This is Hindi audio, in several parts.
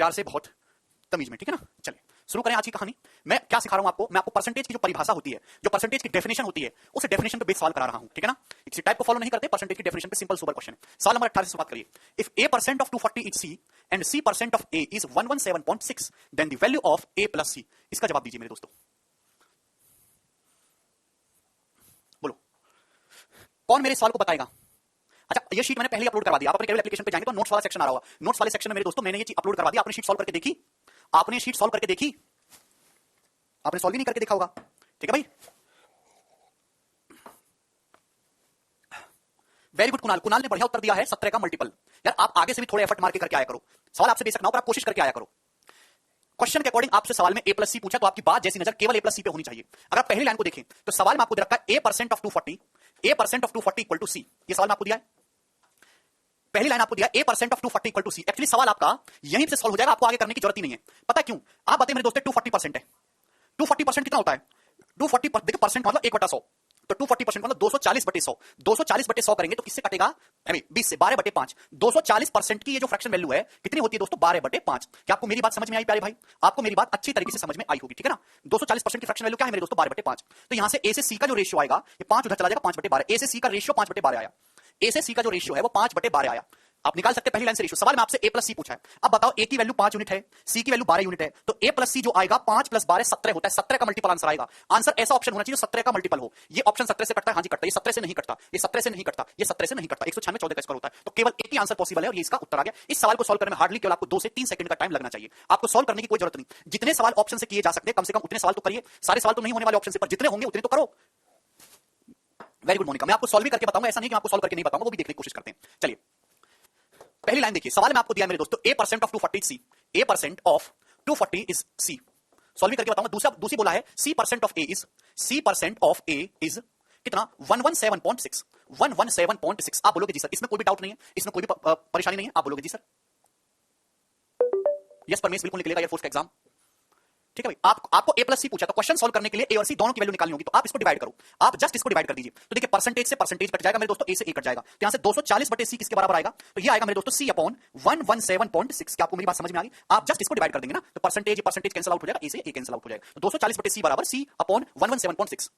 प्यार से, बहुत तमीज में, ठीक है ना। चलिए शुरू करें आज की कहानी। मैं क्या सिखा रहा हूं आपको, मैं आपको परसेंटेज की जो परिभाषा होती है, जो परसेंटेज की डेफिनेशन होती है, उस डेफिनेशन पे बेस सवाल करा रहा हूं, ठीक है ना। किसी टाइप को फॉलो नहीं करते, परसेंटेज की डेफिनेशन पे सिंपल सुपर क्वेश्चन है। सवाल नंबर 18 से शुरुआत करिए। If a% of 240 is c and c% of a is 117.6 then the value of a plus c। इसका जवाब दीजिए मेरे दोस्तों, बोलो कौन मेरे सवाल को बताएगा। अच्छा, ये शीट मैंने पहले अपलोड करवा दिया, आप अपने केवल एप्लीकेशन पे जाएंगे तो नोट्स वाला सेक्शन आ रहा होगा। नोट्स वाले सेक्शन में मेरे दोस्तों मैंने ये चीज अपलोड करवा दिया। आपने शीट सॉल्व करके देखी, आपने शीट सॉल्व करके देखी, आपने सॉल्व ही नहीं करके देखा होगा, ठीक है भाई। वेरी गुड कुणाल, कुणाल ने बढ़िया उत्तर दिया है 17 का मल्टीपल। यार आप आगे से भी थोड़े एफर्ट मार के करके आया करो, सवाल आपसे बेसिक ना हो पर आप कोशिश करके आया करो। क्वेश्चन के अकॉर्डिंग आपसे सवाल में a प्लस सी पूछा तो आपकी बात जैसी नजर केवल a प्लस सी पे होनी चाहिए। अगर आप पहली लाइन को देखें तो सवाल में आपको दे रखा है a% of 240, a% of 240 equal to c। ये सवाल में आपको दिया है, पहली लाइन आपको दिया a% of 240 equal to c। Actually सवाल आपका यहीं से सॉल्व हो जाएगा, आपको आगे करने की जरूरत ही नहीं है। पता क्यों? आप बताइए मेरे दोस्तों, 240% है, 240% कितना होता है? 240 देखिए परसेंट मतलब 1/100, तो 240% मतलब 240/100। 240/100 करेंगे तो किससे कटेगा? 20 से, 12/5। 240% की ये जो फ्रैक्शन वैल्यू है कितनी होती है दोस्तों? 12/5। क्या आपको मेरी बात समझ में आई प्यारे भाई? आपको मेरी बात अच्छी तरीके से समझ में आई होगी, ठीक है ना। 240% की फ्रैक्शन वैल्यू क्या है मेरे दोस्तों? 12/5। तो यहां से ए से सी का जो रेशियो आएगा, ये 5 उधर चला जाएगा, 5/12। ए से सी का रेशियो 5/12 आया, ए से सी का जो रेशियो है वो 5/12 आया। आप निकाल सकते हैं पहली लाइन से रेशियो। सवाल में आपसे a प्लस सी पूछा है, अब बताओ a की वैल्यू 5 यूनिट है, c की वैल्यू 12 यूनिट है, तो a प्लस सी जो आएगा 5 प्लस 12 17 होता है। 17 का मल्टीपल आंसर आएगा। आंसर ऐसा ऑप्शन होना चाहिए जो 17 का मल्टीपल हो। ये ऑप्शन 17 से कटता है? हाँ जी कटता है। ये 17 से नहीं कटता, ये 17 से नहीं कटता, ये 17 से नहीं कटता। 196 14 का स्क्वायर होता है, तो केवल एक ही आंसर पॉसिबल है और ये इसका उत्तर आ गया। इस सवाल को सॉल्व करने में हार्डली केवल आपको 2 से 3 सेकंड का टाइम लगना चाहिए। आपको सॉल्व करने की कोई जरूरत नहीं। जितने सवाल ऑप्शन से किए जा सकते हैं कम से कम उतने सवाल तो करिए। सारे सवाल तो नहीं होने वाले ऑप्शन से, पर जितने होंगे उतने तो करो। वेरी गुड मोनिका, मैं आपको सॉल्व भी करके बताऊंगा, ऐसा नहीं कि आपको सॉल्व करके नहीं बताऊंगा, वो भी देखने की कोशिश करते हैं। चलिए पहली लाइन देखिए, सवाल में आपको दिया मेरे दोस्तों a% of 240 c, a% of 240 is c। Solve करके बताऊंगा। दूसरी बोला है c% of a is, c% of a is कितना? 117.6, 117.6। आप बोलोगे जी सर इसमें कोई भी डाउट नहीं है, इसमें कोई भी परेशानी नहीं है, आप बोलोगे जी सर यस परमेश बिल्कुल निकलेगा एयरफोर्स का एग्जाम, ठीक है भाई। आपको a प्लस सी पूछा तो क्वेश्चन सॉल्व करने के लिए a और c दोनों की वैल्यू निकालनी होगी, तो आप इसको डिवाइड करो, आप जस्ट इसको डिवाइड कर दीजिए। तो देखिए परसेंटेज से परसेंटेज कट जाएगा मेरे दोस्तों, a से a कट जाएगा, तो यहां से 240/c किसके बराबर आएगा? तो ये आएगा मेरे दोस्तों c अपॉन 117.6। क्या आपको मेरी बात समझ में आ गई? आप जस्ट इसको डिवाइड कर देंगे ना, तो परसेंटेज कैंसिल आउट हो जाएगा, a से a कैंसिल आउट हो जाएगा, तो 240/c बराबर c अपॉन 117.6।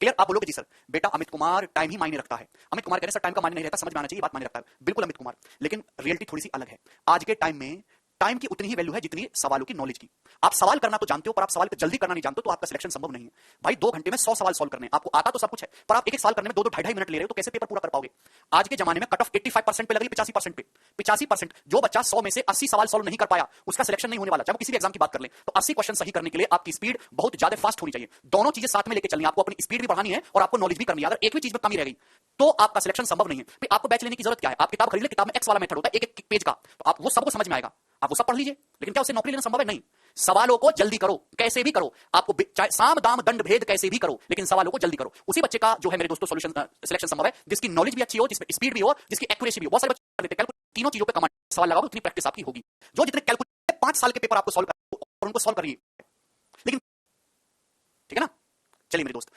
क्लियर? आप बोलोगे जी सर बेटा अमित कुमार टाइम ही मायने रखता है। अमित कुमार कह रहे सर टाइम का मायने नहीं रहता, समझ में आना चाहिए, बात मायने रखता है। बिल्कुल अमित कुमार, लेकिन रियलिटी थोड़ी सी अलग है। आज के टाइम में टाइम की उतनी ही वैल्यू है जितनी सवालों की नॉलेज की। आप सवाल करना तो जानते हो, पर आप सवाल को जल्दी करना नहीं जानते हो, तो आपका सिलेक्शन संभव नहीं है। भाई 2 घंटे में 100 सवाल सॉल्व करने, आपको आता तो सब कुछ है, पर आप एक सवाल करने में 2-2 ढाई मिनट ले रहे हो, तो कैसे पेपर पूरा कर पाओगे? आज के जमाने में कट ऑफ 85% पे लग रही, 85% पे 85%। जो बच्चा 100 में से 80 सवाल सॉल्व नहीं कर पाया उसका सिलेक्शन नहीं होने वाला। चाहे वो किसी भी एग्जाम की बात कर ले, तो 80 क्वेश्चन सही करने के लिए आपकी स्पीड बहुत ज्यादा फास्ट होनी चाहिए। दोनों चीजें साथ में लेकर चलनी है, आपको अपनी स्पीड भी बढ़ानी है और आपको नॉलेज भी करनी है। अगर एक भी चीज में कमी रह गई तो आपका सिलेक्शन संभव नहीं है। आपको बैच लेने की जरूरत क्या है? आप किताब खरीद ले, किताब में एक्स वाला मेथड होता है, एक पेज का, तो आप वो सबको समझ में आएगा, आप वो सब पढ़ लीजिए। लेकिन क्या उससे नौकरी लेना संभव है? नहीं। सवालों को जल्दी करो, कैसे भी करो, आपको चाहे साम दाम दंड भेद कैसे भी करो, लेकिन सवालों को जल्दी करो। उसी बच्चे का जो है मेरे दोस्तों सॉल्यूशन सिलेक्शन संभव है जिसकी नॉलेज भी अच्छी हो, जिसमें स्पीड भी हो, जिसकी एक्यूरेसी भी हो। बहुत सारे बच्चे कर देते हैं तीनों चीजों पे कमांड सवाल लगाओ, उतनी प्रैक्टिस आपकी होगी। जो जितने कैलकुलेट 5 साल के पेपर आपको सॉल्व करो और उनको सॉल्व करिए, लेकिन ठीक है ना। चलिए मेरे दोस्त,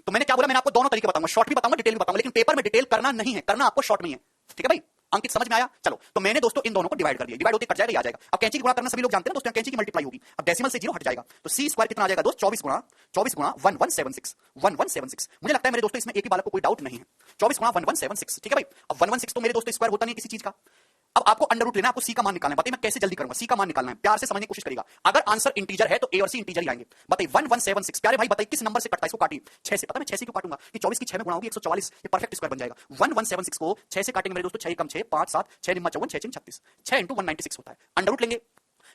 तो मैंने क्या बोला? मैंने आपको दोनों तरीके बताऊंगा, शॉर्ट भी बताऊंगा, डिटेल भी बताऊंगा, लेकिन पेपर में डिटेल करना नहीं है, करना आपको शॉर्ट में ही है, ठीक है भाई। अंकित समझ में आया? चलो, तो मैंने दोस्तों इन दोनों को डिवाइड कर दिया, डिवाइड होते कट जाएगा, आ जाएगा। अब कैंची की गुणा करना सभी लोग जानते हैं दोस्तों, कैंची की मल्टीप्लाई होगी, अब डेसिमल से 0 हट जाएगा, तो c स्क्वायर कितना आ जाएगा दोस्त? 24 गुणा 1176, 1176। मुझे लगता है मेरे दोस्तों इसमें एक ही बालक को कोई डाउट नहीं है। 24 गुणा 1176, ठीक है भाई। अब 116 तो मेरे दोस्तों स्क्वायर होता नहीं किसी चीज का। अब आपको अंडर रूट लेना है, आपको सी का मान निकालना है। बताइए मैं कैसे जल्दी करूंगा? सी का मान निकालना है, प्यार से समझने की कोशिश करिएगा। अगर आंसर इंटीजर है तो ए और सी इंटीजर ही आएंगे। बताइए 1176 प्यारे भाई, बताइए किस नंबर से कटता है? इसको काटिए 6 से। पता मैं 6 से क्यों काटूंगा? कि 24 की 6 में गुणा होगी 144, ये परफेक्ट स्क्वायर बन जाएगा। 1176 को 6 से काटेंगे मेरे दोस्तों, 6 कम 6 5 7 6 निम्मा 54 6 36, 6 इंटू 196 होता है। अंडर रूट लेंगे,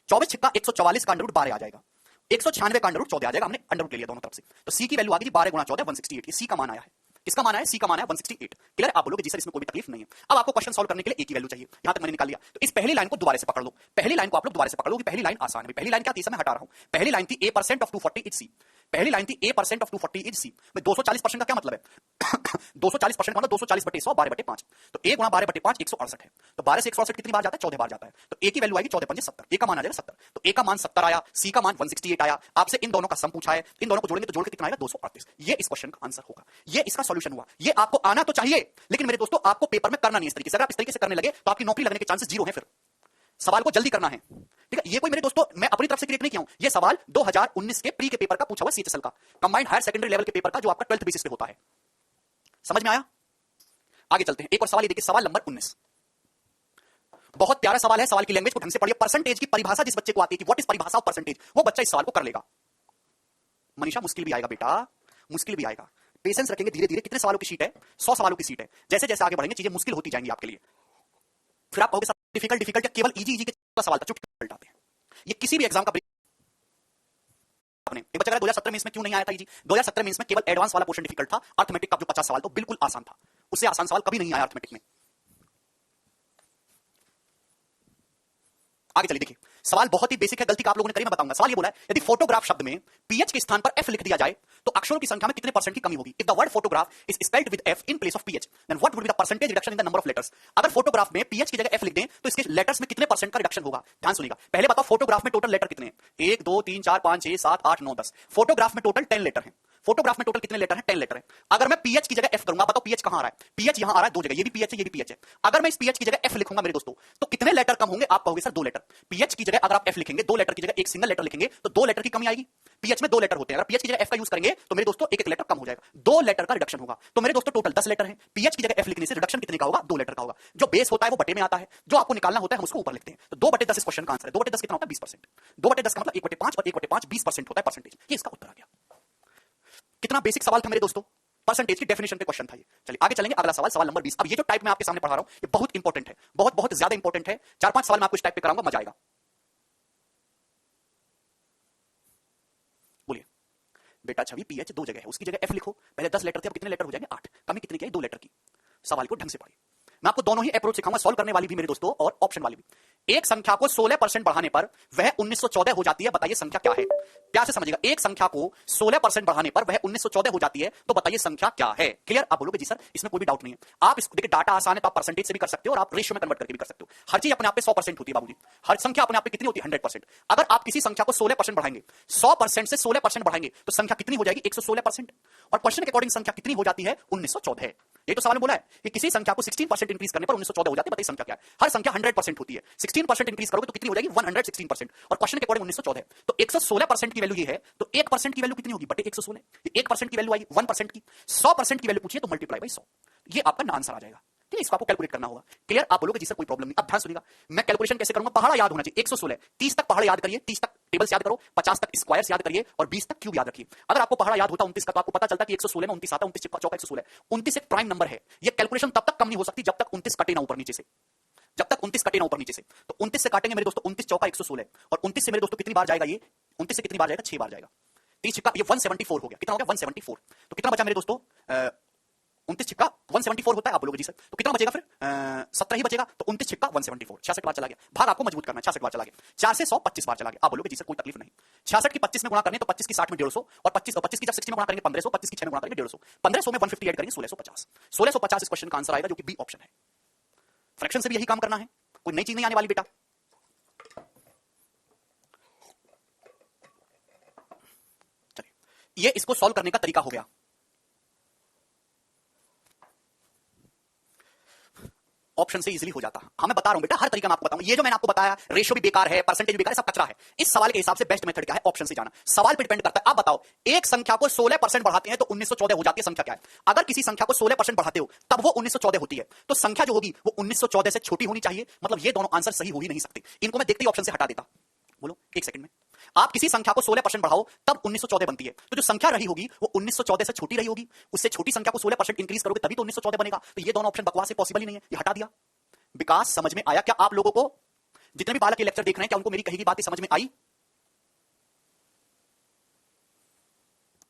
24 छिक्का 144 का अंडर रूट 12 आ जाएगा, 196 का अंडर रूट 14 आ जाएगा। हमने अंडर रूट ले लिया दोनों तरफ से, तो सी की वैल्यू आ गई 12 गुणा 14 168। सी का मान आया है, किसका मान है? सी का मान है 168। क्लियर? आप बोलोगे जी सर इसमें कोई भी तकलीफ नहीं है। अब आपको क्वेश्चन सॉल्व करने के लिए एक ही वैल्यू चाहिए, यहां तक मैंने निकाल लिया। तो इस पहली लाइन को दोबारा से पकड़ लो, पहली लाइन को आप लोग दोबारा से पकड़ लो कि पहली लाइन आसान है। पहली लाइन क्या थी? मैं हटा रहा हूं। पहली लाइन थी a% of 240 इज c, पहली लाइन थी a% of 240 इज c। 240% का क्या मतलब है? 240% का मतलब 240/100 12/5, तो a गुणा 12/5 168 है, तो 12 से 168 कितनी बार जाता है? 14 बार जाता है, तो a की वैल्यू आएगी 14 5 70, a का मान आ जाएगा 70, तो a का मान 70 आया, c का मान 168 आया। आपसे इन दोनों का सम पूछा है, इन दोनों को जोड़ेंगे तो जोड़ के कितना आएगा? 238। ये इस क्वेश्चन का आंसर होगा, ये इसका सॉल्यूशन हुआ। ये आपको आना तो चाहिए, लेकिन मेरे दोस्तों आपको पेपर में करना नहीं इस तरीके से। अगर आप इस तरीके से करने लगे तो आपकी नौकरी लगने के चांसेस 0 हैं। फिर सवाल को जल्दी करना है, ठीक है, ये कोई मेरे दोस्तों मैं अपनी तरफ से क्रिएट नहीं किया हूं, ये सवाल 2019 के प्री के पेपर का पूछा हुआ सीएचएसएल का, कंबाइंड हायर सेकेंडरी लेवल के पेपर का, जो आपका 12th बेसिस पे होता है। समझ में आया? आगे चलते हैं, एक और सवाल, ये देखिए सवाल नंबर 19। बहुत प्यारा सवाल है, सवाल की लैंग्वेज को ढंग से पढ़िए। परसेंटेज की परिभाषा जिस बच्चे को आती है कि व्हाट इज परिभाषा ऑफ परसेंटेज, वो बच्चा इस सवाल को कर लेगा। मनीषा मुश्किल भी आएगा बेटा, मुश्किल भी आएगा, पेशेंस रखेंगे, धीरे धीरे। कितने सवालों की शीट है? 100 सवालों की शीट है। जैसे जैसे आगे बढ़ेंगे चीजें मुश्किल होती जाएंगी आपके लिए, फिर आप कहोगे डिफिकल्ट डिफिकल्ट या केवल इजी इजी के सवाल था, चुटकी पलटाते हैं। ये किसी भी एग्जाम का आपने एक बच्चा 2017 में इसमें क्यों नहीं आया था इजी? 2017 में इसमें केवल एडवांस वाला पोर्शन डिफिकल्ट था, अर्थमेटिक का जो 50 सवाल तो बिल्कुल आसान था, उससे आसान सवाल कभी नहीं आया अर्थमेटिक में। आगे चलिए, देखिए सवाल बहुत ही बेसिक है, गलती का आप लोगों ने करी मैं बताऊंगा। सवाल ये बोला है, यदि फोटोग्राफ शब्द में पीएच के स्थान पर एफ लिख दिया जाए तो अक्षरों की संख्या में कितने परसेंट की कमी होगी? If the word photograph is spelled with F in place of PH, then what would be the percentage reduction in the number of letters? अगर फोटोग्राफ में पीएच की जगह एफ लिख दें तो इसके लेटर्स में कितने परसेंट का रिडक्शन होगा? ध्यान सुनिएगा, पहले बताओ फोटोग्राफ में टोटल लेटर कितने हैं? 1 2 3 4 5 6 7 8 9 10। फोटोग्राफ में टोटल 10 लेटर हैं। फोटोग्राफ में टोटल कितने लेटर हैं? 10 लेटर हैं। अगर मैं पीएच की जगह एफ करूंगा, बताओ पीएच कहां आ रहा है? पीएच यहां आ रहा है, दो जगह, ये भी पीएच है, ये भी पीएच है। अगर मैं इस पीएच की जगह एफ लिखूंगा मेरे दोस्तों, तो कितने लेटर कम होंगे? आप कहोगे सर 2 लेटर। पीएच की जगह अगर आप एफ लिखेंगे, 2 लेटर की जगह एक सिंगल लेटर लिखेंगे तो 2 लेटर की कमी आएगी। पीएच में 2 लेटर होते हैं, अगर पीएच की जगह एफ का यूज करेंगे तो मेरे दोस्तों एक एक लेटर कम हो जाएगा, 2 लेटर का रिडक्शन होगा। तो मेरे दोस्तों टोटल 10 लेटर हैं, पीएच की जगह एफ लिखने से रिडक्शन कितने का होगा? 2 लेटर का होगा। जो बेस होता है वो बटे में आता है, जो आपको निकालना होता है हम उसको ऊपर लिखते हैं। तो 2/10 इस क्वेश्चन का आंसर है। 2/10 कितना होता है? 20%। 2/10 का मतलब 1/5 और 1/5 20% होता है परसेंटेज। ये इसका उत्तर आ गया। कितना बेसिक सवाल था मेरे दोस्तों, परसेंटेज की डेफिनेशन पे क्वेश्चन था ये। चलिए आगे चलेंगे, अगला सवाल, सवाल नंबर 20। अब ये जो टाइप मैं आपके सामने पढ़ा रहा हूं ये बहुत इंपॉर्टेंट है, बहुत बहुत ज्यादा इंपॉर्टेंट है। 4-5 सवाल मैं आपको इस टाइप पे कराऊंगा, मजा आएगा। बोलिए बेटा, छवि पीएच 2 जगह है, उसकी जगह एफ लिखो। पहले 10 लेटर थे, अब कितने लेटर हो जाएंगे? 8। कमी कितनी की है? 2 लेटर की। सवाल को ढंग से पढ़िए। मैं आपको दोनों ही अप्रोच सिखाऊंगा, सॉल्व करने वाली भी मेरे दोस्तों और ऑप्शन वाली भी। एक संख्या को 16% बढ़ाने पर वह 1914 हो जाती है, बताइए संख्या क्या है? प्यार से समझिएगा, एक संख्या को 16% बढ़ाने पर वह 1914 हो जाती है, तो बताइए संख्या क्या है? क्लियर? आप बोलोगे जी सर इसमें कोई भी डाउट नहीं है। आप इसको देखिए, डाटा आसान है तो आप परसेंटेज से भी कर सकते हो और आप रेशियो में कन्वर्ट करके भी कर सकते हो। हर चीज अपने आप पे 100% होती है बाबूजी, हर संख्या अपने आप पे कितनी होती है? 100%। अगर आप किसी संख्या को 16% बढ़ाएंगे, 100% से 16% बढ़ाएंगे तो संख्या कितनी हो जाएगी? 116%। और क्वेश्चन के अकॉर्डिंग संख्या कितनी हो जाती है? 1914। ये तो सवाल में बोला है कि किसी संख्या को 16% इंक्रीज करने पर 1914 हो जाती है, बताइए संख्या क्या है? हर संख्या 100% होती है, 16% इंक्रीज करोगे तो कितनी हो जाएगी? 116%। और क्वेश्चन के अकॉर्डिंग 1914 तो 116% की वैल्यू ये है, तो 1% की वैल्यू कितनी होगी? बटे 116। 1% की वैल्यू आई 1% की, 100% की वैल्यू पूछिए तो मल्टीप्लाई बाई 100। ये आपका आंसर आ जाएगा। ठीक है, इसको आपको कैलकुलेट करना होगा। क्लियर? आप बोलोगे जी सर कोई प्रॉब्लम नहीं। अब ध्यान सुनिएगा, मैं कैलकुलेशन कैसे करूंगा? पहाड़ा याद होना चाहिए। 116, 30 तक पहाड़ याद करिए, 30 तक टेबल्स याद करो, 50 तक स्क्वायर्स याद करिए और 20 तक क्यूब याद रखिए। अगर आपको पहाड़ा याद होता 29 का, तो आपको पता चलता कि 116 में 29 आता, 29 चौका 116। 29 एक प्राइम नंबर है। ये कैलकुलेशन तब तक कम नहीं हो सकती जब तक 29 कटे ना ऊपर नीचे से, जब तक 29 कटे ना ऊपर नीचे से। तो 29 से काटेंगे मेरे दोस्तों, 29 चौका 116 और 29 से मेरे दोस्तों कितनी बार जाएगा? ये 29 से कितनी बार जाएगा? 6 बार जाएगा। 30 छिक्का ये 174 हो गया। कितना हो गया? 174। तो कितना बचा मेरे दोस्तों? 29 छिक्का 174 होता है। आप बोलोगे जी सर तो कितना बचेगा? फिर 17 ही बचेगा। तो 29 छिक्का 174, 66 बार चला गया। भाग आपको मजबूत करना है, 66 बार चला गया। 4 से 100 25 बार चला गया। आप बोलोगे जी सर कोई तकलीफ नहीं। 66 की 25 में गुणा करने तो 25 की 60 में 150 और 25 की जब 60 में गुणा करेंगे 1500, 25 की 6 में गुणा करेंगे 150, 1500 में 150 ऐड करेंगे 1650। 1650 इस क्वेश्चन का आंसर आएगा, जो कि बी ऑप्शन है। फ्रैक्शन से भी यही काम करना है, कोई नई चीज नहीं आने वाली बेटा। चलिए, ये इसको सॉल्व करने का तरीका हो गया। ऑप्शन से इजीली हो जाता। हाँ मैं बता रहा हूं बेटा, हर तरीका मैं आपको बताऊंगा। ये जो मैंने आपको बताया रेशियो भी बेकार है, परसेंटेज भी बेकार है, सब कचरा है। इस सवाल के हिसाब से बेस्ट मेथड क्या है? ऑप्शन से जाना। सवाल पे डिपेंड करता है। आप बताओ, एक संख्या को 16% बढ़ाते हैं तो 1914 हो जाती है, संख्या क्या है? अगर किसी संख्या को 16% बढ़ाते हो तब वो 1914 होती है, तो संख्या जो होगी वो 1914 से छोटी होनी चाहिए। मतलब ये दोनों आंसर सही हो ही नहीं सकते। इनको मैं देखते ही ऑप्शन से हटा देता। बोलो एक सेकंड में, आप किसी संख्या को 16% बढ़ाओ तब 1914 बनती है, तो जो संख्या रही होगी वो 1914 से छोटी रही होगी। उससे छोटी संख्या को 16% इंक्रीज करोगे तभी तो 1914 बनेगा। तो ये दोनों ऑप्शन बकवास है, पॉसिबल ही नहीं है, ये हटा दिया। विकास समझ में आया क्या आप लोगों को? जितने भी बालक ये लेक्चर देख रहे हैं, क्या उनको मेरी कही गई बातें समझ में आई?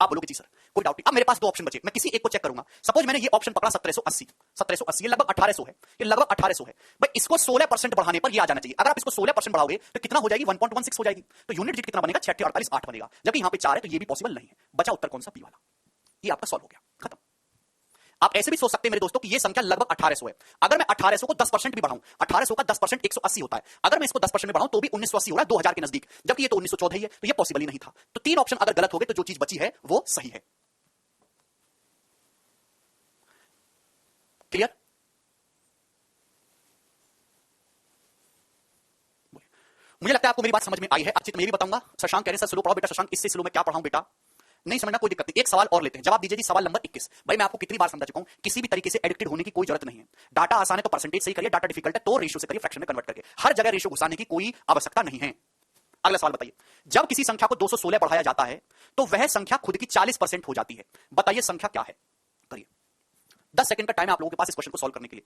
आप बोलोगे जी सर कोई डाउट नहीं। अब मेरे पास दो ऑप्शन बचे, मैं किसी एक को चेक करूंगा। सपोज मैंने ये ऑप्शन पकड़ा 1780, 1780 ये लगभग 1800 है, ये लगभग 1800 है भाई। इसको 16% बढ़ाने पर ये आ जाना चाहिए। अगर आप इसको 16% बढ़ाओगे तो कितना हो जाएगी? 1.16 हो जाएगी। तो यूनिट डिजिट कितना बनेगा? 6 48 8 बनेगा। जबकि यहां पे 4 है तो ये भी पॉसिबल नहीं है। बचा उत्तर कौन सा? बी वाला। ये आपका सॉल्व हो गया, खत्म। आप ऐसे भी सोच सकते हैं मेरे दोस्तों कि ये संख्या लगभग 1800 है। अगर मैं 1800 को 10% भी बढ़ाऊं, 1800 का 10% 180 होता है। अगर मैं इसको 10% में बढ़ाऊं तो भी 1980 हो रहा है, 2000 के नजदीक, जबकि ये तो 1914 ही है। तो ये पॉसिबल ही नहीं था। तो 3 ऑप्शन अगर गलत हो गए तो जो चीज बची है वो सही है। क्लियर? मुझे लगता है आपको मेरी बात समझ में आई है। अच्छी तो मैं भी बताऊंगा। शशांक कह रहे हैं सर स्लो पढ़ाओ बेटा। शशांक इससे स्लो में क्या पढ़ाऊं बेटा? नहीं समझना कोई दिक्कत नहीं। एक सवाल और लेते हैं, जवाब दीजिए जी। सवाल नंबर 21। भाई मैं आपको कितनी बार समझा चुका हूं, किसी भी तरीके से एडिक्टेड होने की कोई जरूरत नहीं है। डाटा आसान है तो परसेंटेज सही करिए, डाटा डिफिकल्ट है तो रेशियो से करिए, फ्रैक्शन में कन्वर्ट करके। हर जगह रेशियो घुसाने की कोई आवश्यकता नहीं है। अगला सवाल बताइए, जब किसी संख्या को 216 बढ़ाया जाता है तो वह संख्या खुद की 40% हो जाती है। बताइए संख्या क्या है? करिए। 10 सेकंड का टाइम है आप लोगों के पास इस क्वेश्चन को सॉल्व करने के लिए।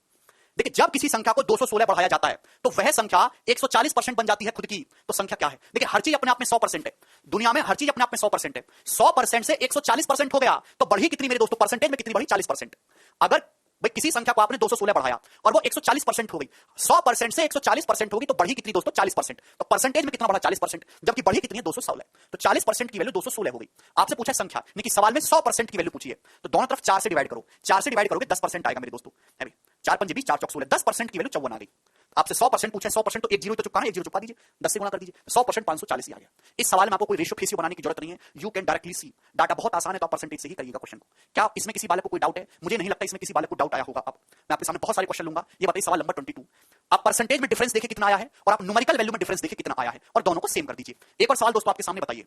देखिए जब किसी संख्या को 216 बढ़ाया जाता है तो वह संख्या 140% बन जाती है खुद की। तो संख्या क्या है? देखिए हर चीज अपने आप में 100% है। दुनिया में हर चीज अपने आप में 100% है। 100% से 140% हो गया तो बढ़ी कितनी मेरे दोस्तों? परसेंटेज में कितनी बढ़ी? 40%। अगर भाई किसी संख्या को आपने 216 बढ़ाया और वो 140% हो गई, 100% से 140% होगी तो बढ़ी कितनी दोस्तों? 40%। तो परसेंटेज में कितना बढ़ा? 40%। जबकि बढ़ी कितनी है? 216। तो 40% की वैल्यू 216 हो गई। आपसे पूछा संख्या, नहीं कि सवाल में 100% की वैल्यू पूछी है। तो दोनों तरफ 4 से डिवाइड करो। 4 से डिवाइड करोगे 10% आएगा मेरे दोस्तों। है भी 4 पंजे 20, 4 चौक 16, 10% की वैल्यू 54 आ गई। आपसे 100% पूछा है, 100% तो एक जीरो तो चुका है, एक जीरो चुका दीजिए, 10 से गुणा कर दीजिए, 100% 540 ही आ गया। इस सवाल में आपको कोई रेशियो फेसियो बनाने की जरूरत नहीं है। You can directly see. Data बहुत आसान है तो आप परसेंटेज से ही करिएगा क्वेश्चन को। क्या इसमें किसी बालक को कोई डाउट है? मुझे नहीं लगता इसमें किसी बालक को डाउट आया होगा। अब मैं आपके सामने बहुत सारे क्वेश्चन लूंगा। ये बताइए सवाल नंबर 22। आप परसेंटेज में डिफरेंस देखे कितना आया है और आप न्यूमेरिकल वैल्यू में डिफरेंस देखे कितना आया है और दोनों को सेम कर दीजिए। एक और सवाल दोस्तों आपके सामने बताइए,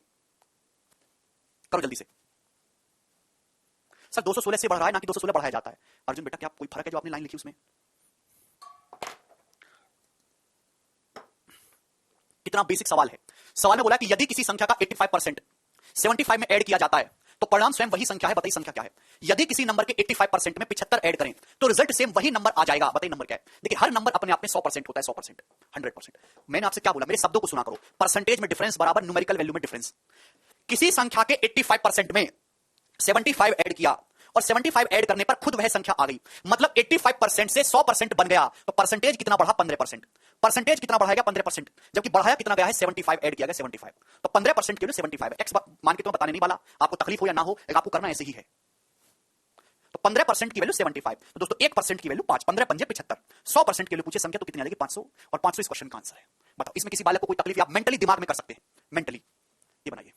करो जल्दी से। सर 216 से बढ़ रहा है ना कि 216 बढ़ाया जाता है? अर्जुन बेटा क्या कोई फर्क है जो आपने लाइन लिखी उसमें? कितना बेसिक सवाल है। सवाल में बोला कि यदि किसी संख्या का 85% 75 में ऐड किया जाता है तो परिणाम स्वयं वही संख्या है। बताइए संख्या क्या है? यदि किसी नंबर के 85% में 75 ऐड करें तो रिजल्ट सेम वही नंबर आ जाएगा। बताइए नंबर क्या है? देखिए हर नंबर अपने आप में 100% होता है। 100%, 100%। मैंने आपसे क्या बोला? मेरे शब्दों को सुना करो। परसेंटेज में डिफरेंस बराबर न्यूमेरिकल वैल्यू में डिफरेंस। किसी संख्या के 85% में 75 ऐड किया और 75 ऐड करने पर खुद वह संख्या आ गई। मतलब 85% से 100% बन गया तो परसेंटेज कितना बढ़ा? 15%। परसेंटेज कितना बढ़ाया गया? 15%। जबकि बढ़ाया कितना गया है? 75 ऐड किया गया 75। तो 15% के लिए 75 है। एक्स मान के तो बताने नहीं वाला, आपको तकलीफ हो या ना हो, आपको करना ऐसे ही है। तो 15% की वैल्यू 75। तो दोस्तों 1% की वैल्यू 5, 15 पंजे 75। 100% की वैल्यू पूछे संख्या तो कितनी आ जाएगी? 500। और 500 इस क्वेश्चन का आंसर है। बताओ इसमें किसी बालक को कोई तकलीफ? आप मेंटली दिमाग में कर सकते हैं। मेंटली ये बनाइए,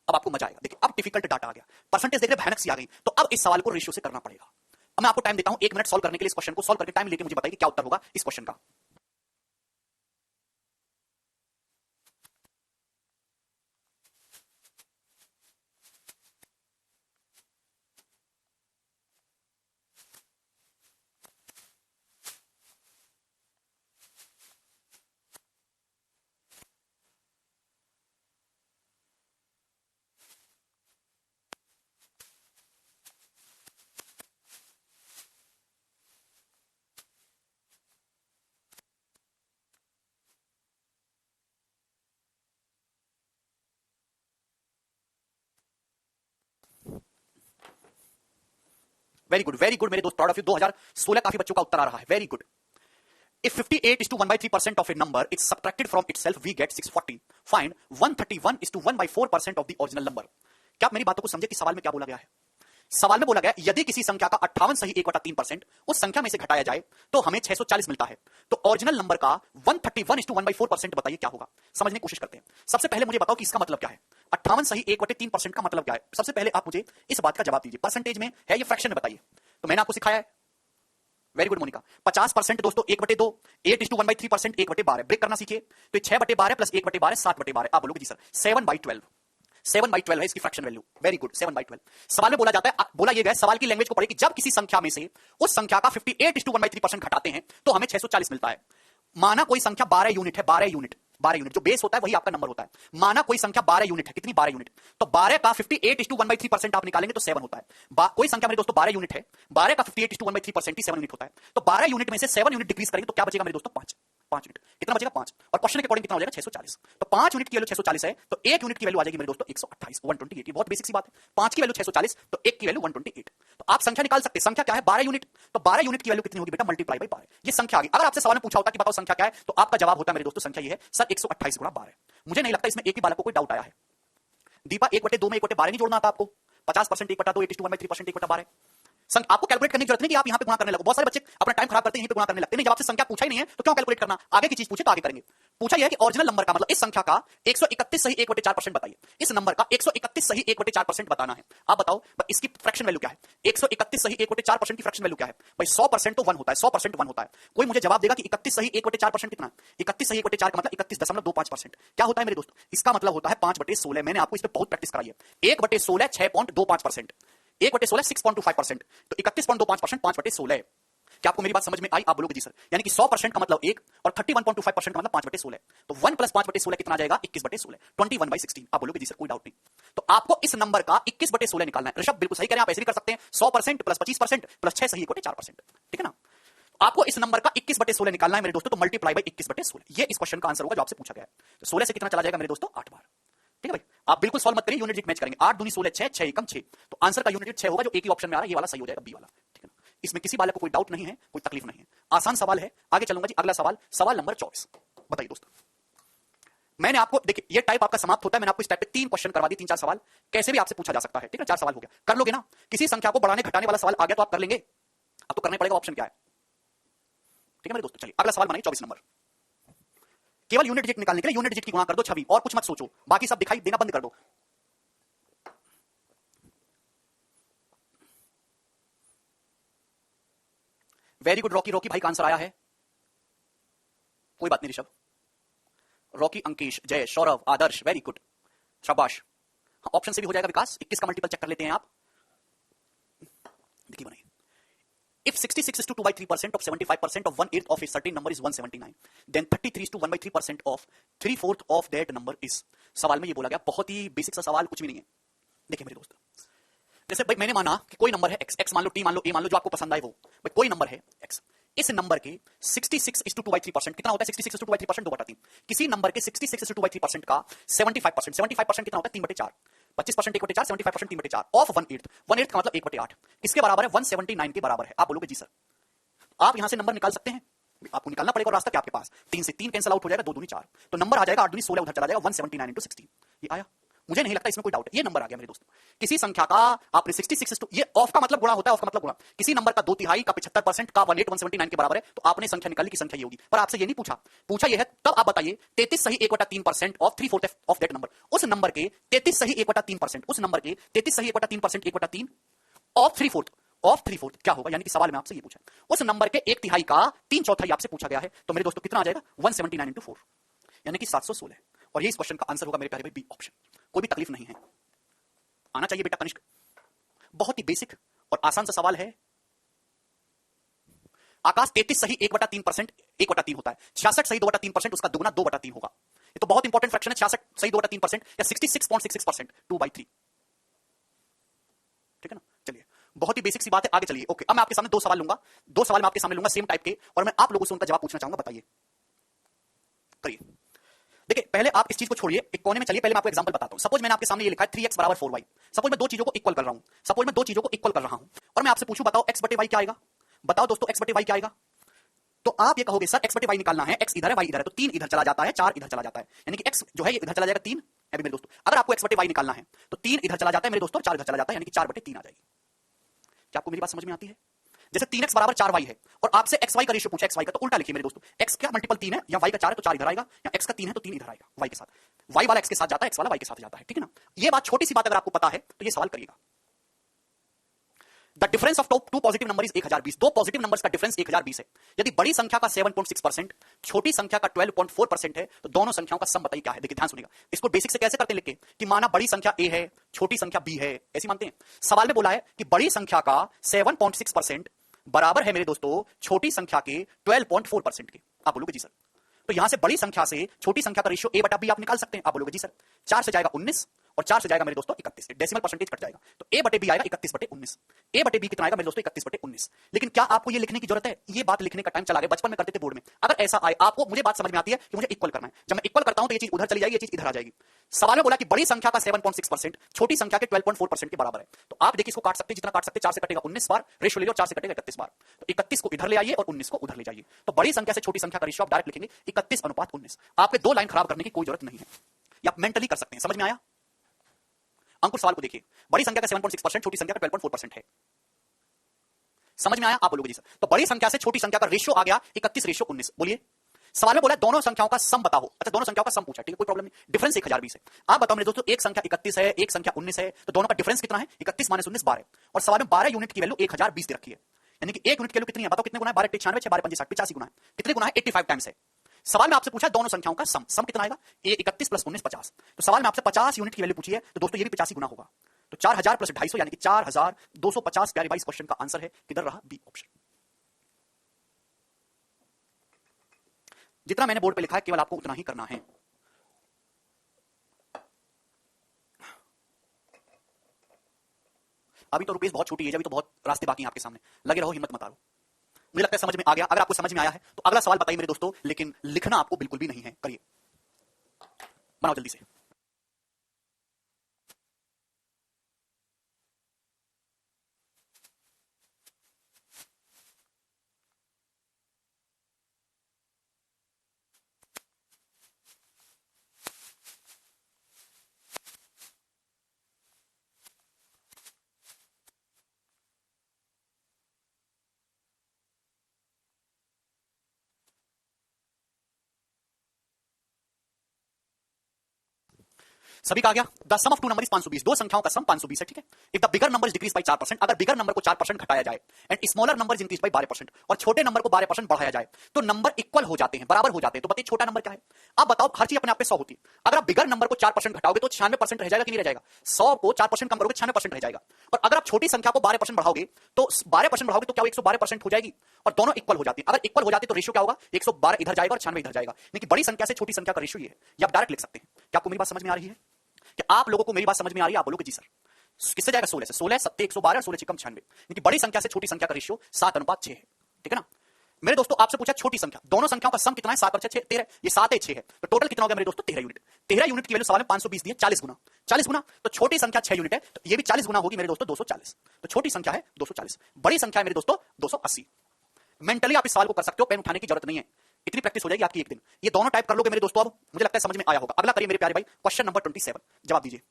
अब आपको मजा आएगा। देखिए अब डिफिकल्ट डाटा आ गया, परसेंटेज देख रहे भयानक सी आ गई। तो अब इस सवाल को रेशियो से करना पड़ेगा। अब मैं आपको टाइम देता हूं 1 मिनट सॉल्व करने के लिए। इस क्वेश्चन को सॉल्व करके टाइम लेके मुझे बताइए क्या उत्तर होगा इस क्वेश्चन का। वेरी गुड, वेरी गुड मेरे दोस्त, प्राउड ऑफ यू। 2016 काफी बच्चों का उत्तर आ रहा है। Very good. If 58 is to 1/3% of a number, it's subtracted from itself, we get 640. Find 131 is to 1/4% of the original number. क्या आप मेरी बातों को समझे कि सवाल में क्या बोला गया है? सवाल में बोला गया यदि किसी संख्या का 58 सही 1/3% उस संख्या में से घटाया जाए तो हमें 640 मिलता है। तो ओरिजिनल नंबर का 131 is to 1/4% बताइए क्या होगा? समझने की कोशिश करते हैं। सबसे पहले मुझे बताओ कि इसका मतलब क्या है? 58 सही 1/3% का मतलब क्या है? सबसे पहले आप मुझे इस बात का जवाब दीजिए। परसेंटेज में है या फ्रैक्शन में? बताइए। तो मैंने आपको सिखाया है। Very good Monika. 50% दोस्तों 1/2, 8 is to 1/3% 1/12। ब्रेक करना सीखिए। तो 6/12 प्लस 1/12 7/12। आप बोलोगे जी सर 7/12। 7/12 है इसकी फ्रैक्शन वैल्यू। Very good 7/12। सवाल में बोला जाता है, बोला ये गया सवाल की लैंग्वेज को पढ़े कि जब किसी संख्या में से उस संख्या का 58 is to 1/3% घटाते हैं तो हमें 640 मिलता है। माना कोई संख्या 12 यूनिट है। 12 यूनिट, 12 यूनिट जो बेस होता है वही आपका नंबर होता है। माना कोई संख्या 12 यूनिट है। कितनी? 12 यूनिट। तो 12 का 58 is to 1/3% आप निकालेंगे तो 7 होता है। कोई संख्या मेरे दोस्तों 12 यूनिट है, 12 का 58 is to 1/3% ही 7 यूनिट होता है। तो 12 यूनिट में से 7 यूनिट डिक्रीज करेंगे तो क्या बचेगा मेरे दोस्तों? 5 यूनिट। कितना बचेगा? 5। और क्वेश्चन के अकॉर्डिंग कितना हो जाएगा? 640। तो 5 यूनिट की वैल्यू 640 है तो 1 यूनिट की वैल्यू आ जाएगी मेरे दोस्तों 128, 128। बहुत बेसिक सी बात है। 5 की वैल्यू 640 तो 1 की वैल्यू 128। तो आप संख्या निकाल सकते हैं। संख्या क्या है? 12 यूनिट। तो 12 यूनिट की वैल्यू कितनी होगी बेटा? Multiply by 12। ये संख्या आ गई। अगर आपसे सवाल में पूछा होता कि बताओ संख्या क्या है तो आपका जवाब होता है मेरे दोस्तों संख्या ये है सर 128 गुणा 12। मुझे नहीं लगता इसमें एक ही बालक को कोई डाउट आया है। दीपा 1/2 में 1/12 नहीं जोड़ना था आपको। 50% 1/2 8 is to 1/3% 1/12। आपको कैलकुलेट करने की जरूरत नहीं कि आप यहां पे गुणा करने लगो। बहुत सारे बच्चे अपना टाइम खराब करते हैं, यहीं पे गुणा करने लगते हैं। नहीं, जब आपसे संख्या पूछा ही नहीं है तो क्यों कैलकुलेट करना? आगे की चीज पूछे तो आगे करेंगे। पूछा यह है कि ओरिजिनल नंबर का मतलब इस संख्या का 131 सही 1/4% बताइए। इस नंबर का 131 सही 1/4% बताना है। आप बताओ इसकी फ्रैक्शन वैल्यू क्या है? 131 सही 1/4% की फ्रैक्शन वैल्यू क्या है भाई? 100% तो 1 होता है, 100% 1 होता है। कोई मुझे जवाब देगा कि 31 सही 1/4% कितना है? 31 सही 1/4 का मतलब 31.25%। क्या होता है मेरे दोस्त? इसका मतलब होता है 5/16। मैंने आपको इस पर बहुत प्रैक्टिस कराई है। 1/16 6.25%, 1/16 6.25%, तो 31.25% 5/16। क्या आपको मेरी बात समझ में आई? आप बोलोगे जी सर। यानी कि 100% का मतलब 1 और 31.25% का मतलब 5/16। तो 1 प्लस 5/16 कितना आ जाएगा? 21/16, 21/16। आप बोलोगे जी सर कोई डाउट नहीं। तो आपको इस नंबर का 21/16 निकालना है। ऋषभ बिल्कुल सही कह रहे हैं, आप ऐसे भी कर सकते हैं। 100% प्लस 25% प्लस 6 सही 1/4%। ठीक है ना? आपको इस नंबर का 21/16 निकालना है मेरे दोस्तों। तो मल्टीप्लाई बाय 21/16, ये इस क्वेश्चन का आंसर होगा जो आपसे पूछा गया है। तो 16 से कितना चला जाएगा मेरे दोस्तों? 8 बार। ठीक है भाई, आप बिल्कुल सॉल्व मत करिए, यूनिट डिजिट मैच करेंगे। 8 दूनी 16, 6 6 एकम 6। तो आंसर का यूनिट डिजिट 6 होगा, जो एक ही ऑप्शन में आ रहा है, ये वाला सही हो जाएगा, बी वाला। ठीक है ना? इसमें किसी बालक को कोई डाउट नहीं है, कोई तकलीफ नहीं है, आसान सवाल है। आगे चलूंगा जी। अगला सवाल, सवाल नंबर 24। बताइए दोस्तों, मैंने आपको देखिए ये टाइप आपका समाप्त होता है। मैंने आपको इस टाइप पे 3 क्वेश्चन करवा दी, 3-4 सवाल कैसे भी आपसे पूछा जा सकता है। ठीक है, 4 सवाल हो गया, कर लोगे ना? किसी संख्या को बढ़ाने घटाने वाला सवाल आ गया तो आप कर लेंगे। अब तो करना ही पड़ेगा, ऑप्शन क्या है? ठीक है मेरे दोस्तों, चलिए अगला सवाल बनाइए 24 नंबर। केवल यूनिट डिजिट निकालने के लिए यूनिट डिजिट की गुणा कर दो छवि, और कुछ मत सोचो, बाकी सब दिखाई देना बंद कर दो। वेरी गुड रॉकी, रॉकी भाई का आंसर आया है। कोई बात नहीं ऋषभ, रॉकी, अंकेश, जय, सौरभ, आदर्श, वेरी गुड, शाबाश। ऑप्शन से भी हो जाएगा विकास। 21 का मल्टीपल चेक कर लेते हैं आप। देखिए बनाइए, if 66 is to 2/3% of 75% of 1/8 of a certain number is 179, then 33 is to 1/3% of 3/4 of that number is। सवाल में ये बोला गया, बहुत ही बेसिक सा सवाल, कुछ भी नहीं है। देखिए मेरे दोस्त, जैसे भाई मैंने माना कि कोई नंबर है x, x मान लो, t मान लो, a मान लो, जो आपको पसंद आए वो। भाई कोई नंबर है x, इस नंबर के 66 is to 2/3% कितना होता है? 66 is to 2/3% 2/3। किसी नंबर के 66 is to 2/3% का 75% कितना होता है? 3/4। 25% 1/4, 75% 3/4 ऑफ 1/8। 1/8 का मतलब 1/8 किसके बराबर है? 179 के बराबर है। आप बोलोगे जी सर, आप यहां से नंबर निकाल सकते हैं? आपको निकालना पड़ेगा, और रास्ता क्या आपके पास? 3 से 3 कैंसिल आउट हो जाएगा, 2 दूनी 4, तो नंबर आ जाएगा 8 दूनी 16, उधर चला जाएगा 179 into 16। ये आया? मुझे नहीं लगता इसमें कोई डाउट है, ये नंबर आ गया मेरे दोस्तों। किसी संख्या का आपने 66 ये ऑफ का मतलब गुणा होता है, ऑफ का मतलब गुणा। किसी नंबर का 2/3 का 75% का 1/8 179 के बराबर है, तो आपने संख्या निकाली की संख्या ये होगी। पर आपसे ये नहीं पूछा, पूछा ये है तब आप बताइए 33 सही 1/3% ऑफ 3/4 ऑफ दैट नंबर। उस नंबर के 33 सही 1/3%, उस नंबर के 33 सही 1/3% 1/3 ऑफ 3/4 ऑफ 3/4 क्या होगा? यानी कि सवाल में आपसे ये पूछा उस नंबर के 1/3 का 3/4 आपसे पूछा गया है। तो मेरे दोस्तों कितना आ जाएगा? 179 into 4, यानी कि 716। और ये इस क्वेश्चन का आंसर होगा मेरे प्यारे भाई, बी ऑप्शन। कोई भी तकलीफ नहीं है, आना चाहिए बेटा कनिष्क। बहुत ही बेसिक और आसान सा सवाल है। आकाश 33 सही 1/3%, 1/3 होता है। 66 सही 2/3%, उसका दुगुना 2/3 होगा। ये तो बहुत इंपॉर्टेंट फ्रैक्शन है, 66 सही 2/3% या 66.66%, 2/3। ठीक है ना? चलिए, बहुत ही बेसिक सी बात है, आगे चलिए। ओके, अब मैं आपके सामने 2 सवाल लूंगा, 2 सवाल मैं आपके सामने लूंगा सेम टाइप के, और मैं आप लोगों से उनका जवाब पूछना चाहूंगा। बताइए, करिए। देखिए पहले आप इस चीज को छोड़िए, एक कोने में चलिए। पहले मैं आपको एग्जांपल बताता हूं। सपोज मैंने आपके सामने ये लिखा है 3x = 4y। सपोज मैं 2 चीजों को इक्वल कर रहा हूं, सपोज मैं 2 चीजों को इक्वल कर रहा हूं, और मैं आपसे पूछूं बताओ x/y क्या आएगा? बताओ दोस्तों x/y क्या आएगा? तो आप ये कहोगे सर x/y निकालना है, x इधर है y इधर है, तो 3 इधर चला जाता है, 4 इधर चला जाता है, यानी कि x जो है ये इधर चला जाएगा, 3 है मेरे दोस्तों। अगर आपको x/y निकालना है तो 3 इधर चला जाता है मेरे दोस्तों, 4 इधर चला जाता है, यानी कि 4/3 आ जाएगी। क्या आपको मेरी बात समझ में आती है? जैसे 3x = 4y है, और आपसे xy का रेशियो पूछा, xy का, तो उल्टा लिखिए मेरे दोस्तों। x क्या मल्टीपल 3 है, या y का 4 है तो 4 इधर आएगा, या x का 3 है तो 3 इधर आएगा y के साथ। y वाला x के साथ जाता है, x वाला y के साथ जाता है। ठीक है ना? ये बात, छोटी सी बात अगर आपको पता है तो ये सवाल करिएगा। The difference of two positive number is 1020। 2 positive numbers का डिफरेंस 1020 है। यदि बड़ी संख्या का 7.6%, छोटी संख्या का 12.4% है, तो दोनों संख्याओं का सम बताइए क्या है? देखिए ध्यान सुनिएगा, इसको बेसिक से कैसे करते हैं लिख के, कि माना बड़ी संख्या a है, छोटी संख्या b है, ऐसी मानते हैं। सवाल में बोला है कि बड़ी संख्या का 7.6% बराबर है मेरे दोस्तों छोटी संख्या के 12.4% के। आप बोलोगे जी सर, तो यहां से बड़ी संख्या से छोटी संख्या का रेशियो a/b आप निकाल सकते हैं। आप बोलोगे जी सर, 4 से जाएगा 19, और 4 से जाएगा मेरे दोस्तों 31, डेसिमल परसेंटेज कट जाएगा, तो a/b आएगा 31/19। a/b कितना आएगा मेरे दोस्तों? 31/19। लेकिन क्या आपको ये लिखने की जरूरत है? ये बात लिखने का टाइम चला गया, बचपन में करते थे बोर्ड में। अगर ऐसा आए आपको, मुझे बात समझ में आती है कि मुझे इक्वल करना है। जब मैं इक्वल करता हूं तो ये चीज उधर चली जाएगी, ये चीज इधर आ जाएगी। सवाल में बोला कि बड़ी संख्या का 7.6%, छोटी संख्या के 12.4% के बराबर है, तो आप देखिए इसको काट सकते हैं, जितना काट सकते हैं। 4 से कटेगा 19 बार, रेशियो ले लो, 4 से कटेगा 31 बार, तो 31 को इधर ले आइए और 19 को उधर ले जाइए। तो बड़ी संख्या से छोटी संख्या का रेशियो आप डायरेक्ट लिखेंगे 31:19। आपके 2 लाइन खराब करने की कोई जरूरत नहीं है, या आप मेंटली कर सकते हैं। समझ में आया? अंकुर सवाल को देखिए, बड़ी संख्या का 7.6%, छोटी संख्या का 12.4% है। समझ में आया? आप बोलोगे जी सर, तो बड़ी संख्या से छोटी संख्या का रेशियो आ गया 31:19। बोलिए, सवाल में बोला दोनों संख्याओं का सम बताओ। अच्छा, दोनों संख्याओं का सम पूछा, ठीक है, कोई प्रॉब्लम नहीं, डिफरेंस 1020 है। आप बताओ मेरे दोस्तों, एक संख्या 31 है, एक संख्या 19 है, तो दोनों का डिफरेंस कितना है? 31 माइनस 19 12। और सवाल में 12 यूनिट की वैल्यू 1020 दे रखी है, यानी कि एक यूनिट की वैल्यू कितनी है बताओ? कितने गुना है? 12 96 6 12 5 60 85 गुना है। कितने गुना है? 85 टाइम्स है। सवाल में आपसे पूछा दोनों संख्याओं का सम, सम कितना आएगा? ये 31 प्लस 19 50। तो सवाल में आपसे 50 यूनिट की वैल्यू पूछी है, तो दोस्तों ये भी 85 गुना होगा। तो 4000 प्लस 250 यानी कि 4250। प्यारे भाई, इस क्वेश्चन का आंसर है किधर रहा? B option. जितना मैंने बोर्ड पे लिखा है केवल आपको उतना ही करना है। अभी तो रुपीस बहुत छोटी है, अभी तो बहुत रास्ते बाकी हैं आपके सामने, लगे रहो, हिम्मत मत हारो। मुझे लगता है समझ में आ गया। अगर आपको समझ में आया है तो अगला सवाल बताइए मेरे दोस्तों, लेकिन लिखना आपको बिल्कुल भी नहीं है। करिए, बनाओ जल्दी से। सभी का आ गया? The sum of two number is 520। दो संख्याओं का सम 520 है, ठीक है। If the bigger number is decrease by 4%, अगर बिगर नंबर को 4% घटाया जाए and smaller number is increase by 12% और छोटे नंबर को 12% बढ़ाया जाए तो नंबर इक्वल हो जाते हैं, बराबर हो जाते हैं। तो बताइए छोटा नंबर क्या है? आप बताओ, हर चीज अपने आप पे 100 होती है। अगर आप बिगर नंबर को 4% घटाओगे तो 96% रह जाएगा कि नहीं रह जाएगा? 100 को 4% कम करोगे 96% रह जाएगा। और अगर आप छोटी संख्या को 12% बढ़ाओगे तो 12% बढ़ाओगे तो क्या 112% हो जाएगी और दोनों इक्वल हो जाती है। अगर इक्वल हो जाती तो रेशियो क्या होगा? 112 इधर जाएगा और 96 इधर जाएगा। लेकिन बड़ी संख्या से छोटी संख्या का रेशियो ये है। ये आप डायरेक्ट लिख सकते हैं। क्या आपको मेरी बात समझ में आ रही है? कि आप लोगों को मेरी बात समझ में आ रही है? आप बोलोगे जी सर। किससे जाएगा? 16 से। 16 7 112 और 16 कम 96। यानी बड़ी संख्या से छोटी संख्या का रेशियो 7:6 है, ठीक है ना। मेरे दोस्तों आपसे पूछा छोटी संख्या, दोनों संख्याओं का सम कितना है? 7 और 6 13। ये 7 है 6 है, तो टोटल कितना हो गया मेरे दोस्तों? 13 यूनिट। 13 यूनिट की वैल्यू सवाल में 520 दी है, 40 गुना। 40 गुना, तो छोटी संख्या 6 यूनिट है, तो ये भी 40 गुना होगी मेरे दोस्तों 240। तो छोटी संख्या है 240, बड़ी संख्या है मेरे दोस्तों 280। मेंटली आप इस सवाल को कर सकते हो, पेन उठाने की जरूरत नहीं है, इतनी प्रैक्टिस हो जाएगी आपकी एक दिन। ये दोनों टाइप कर लोगे मेरे दोस्तों, अब मुझे लगता है समझ में आया होगा। अगला करिए मेरे प्यारे भाई, क्वेश्चन नंबर 27, जवाब दीजिए।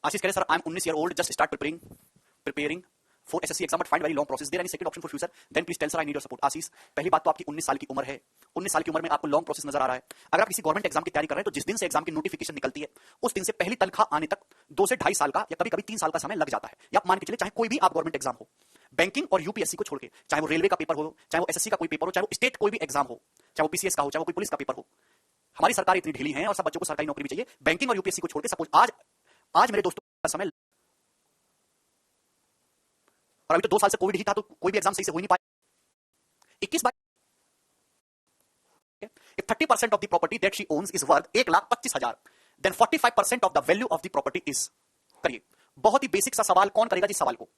आशीष कह रहे sir I am 19 year old, just start preparing for SSC exam but find very long process, there any second option for future, then please tell sir I need your support. Ashish, पहली बात तो आपकी 19 साल की उम्र है, 19 साल की उम्र में आपको लॉन्ग प्रोसेस नजर आ रहा है। अगर आप किसी गवर्नमेंट एग्जाम की तैयारी कर रहे हैं तो जिस दिन से एग्जाम की नोटिफिकेशन निकलती है उस दिन से पहली तनख्वाह आने तक 2 से 2.5 साल का या कभी कभी 3 साल का समय लग जाता है। या आप मान के चलिए चाहे कोई भी आप गवर्नमेंट एग्जाम हो, बैंकिंग और यूपीएससी को छोड़ के, चाहे वो रेलवे का पेपर हो, चाहे वो एसएससी का कोई पेपर हो, चाहे वो स्टेट कोई भी एग्जाम हो, चाहे वो पीसीएस का हो, चाहे वो कोई पुलिस का पेपर हो, हमारी सरकार इतनी ढीली है और सब बच्चों को सरकारी नौकरी भी चाहिए। बैंकिंग और यूपीएससी को छोड़ के सपोज आज मेरे दोस्तों का समय, और अभी तो 2 साल से कोविड ही था तो कोई भी एग्जाम सही से हो ही नहीं पाया। 21 बार if 30% of the property that she owns is worth 1,25,000 then 45% of the value of the property is, करिए बहुत ही बेसिक सा सवाल, कौन करेगा जिस सवाल को?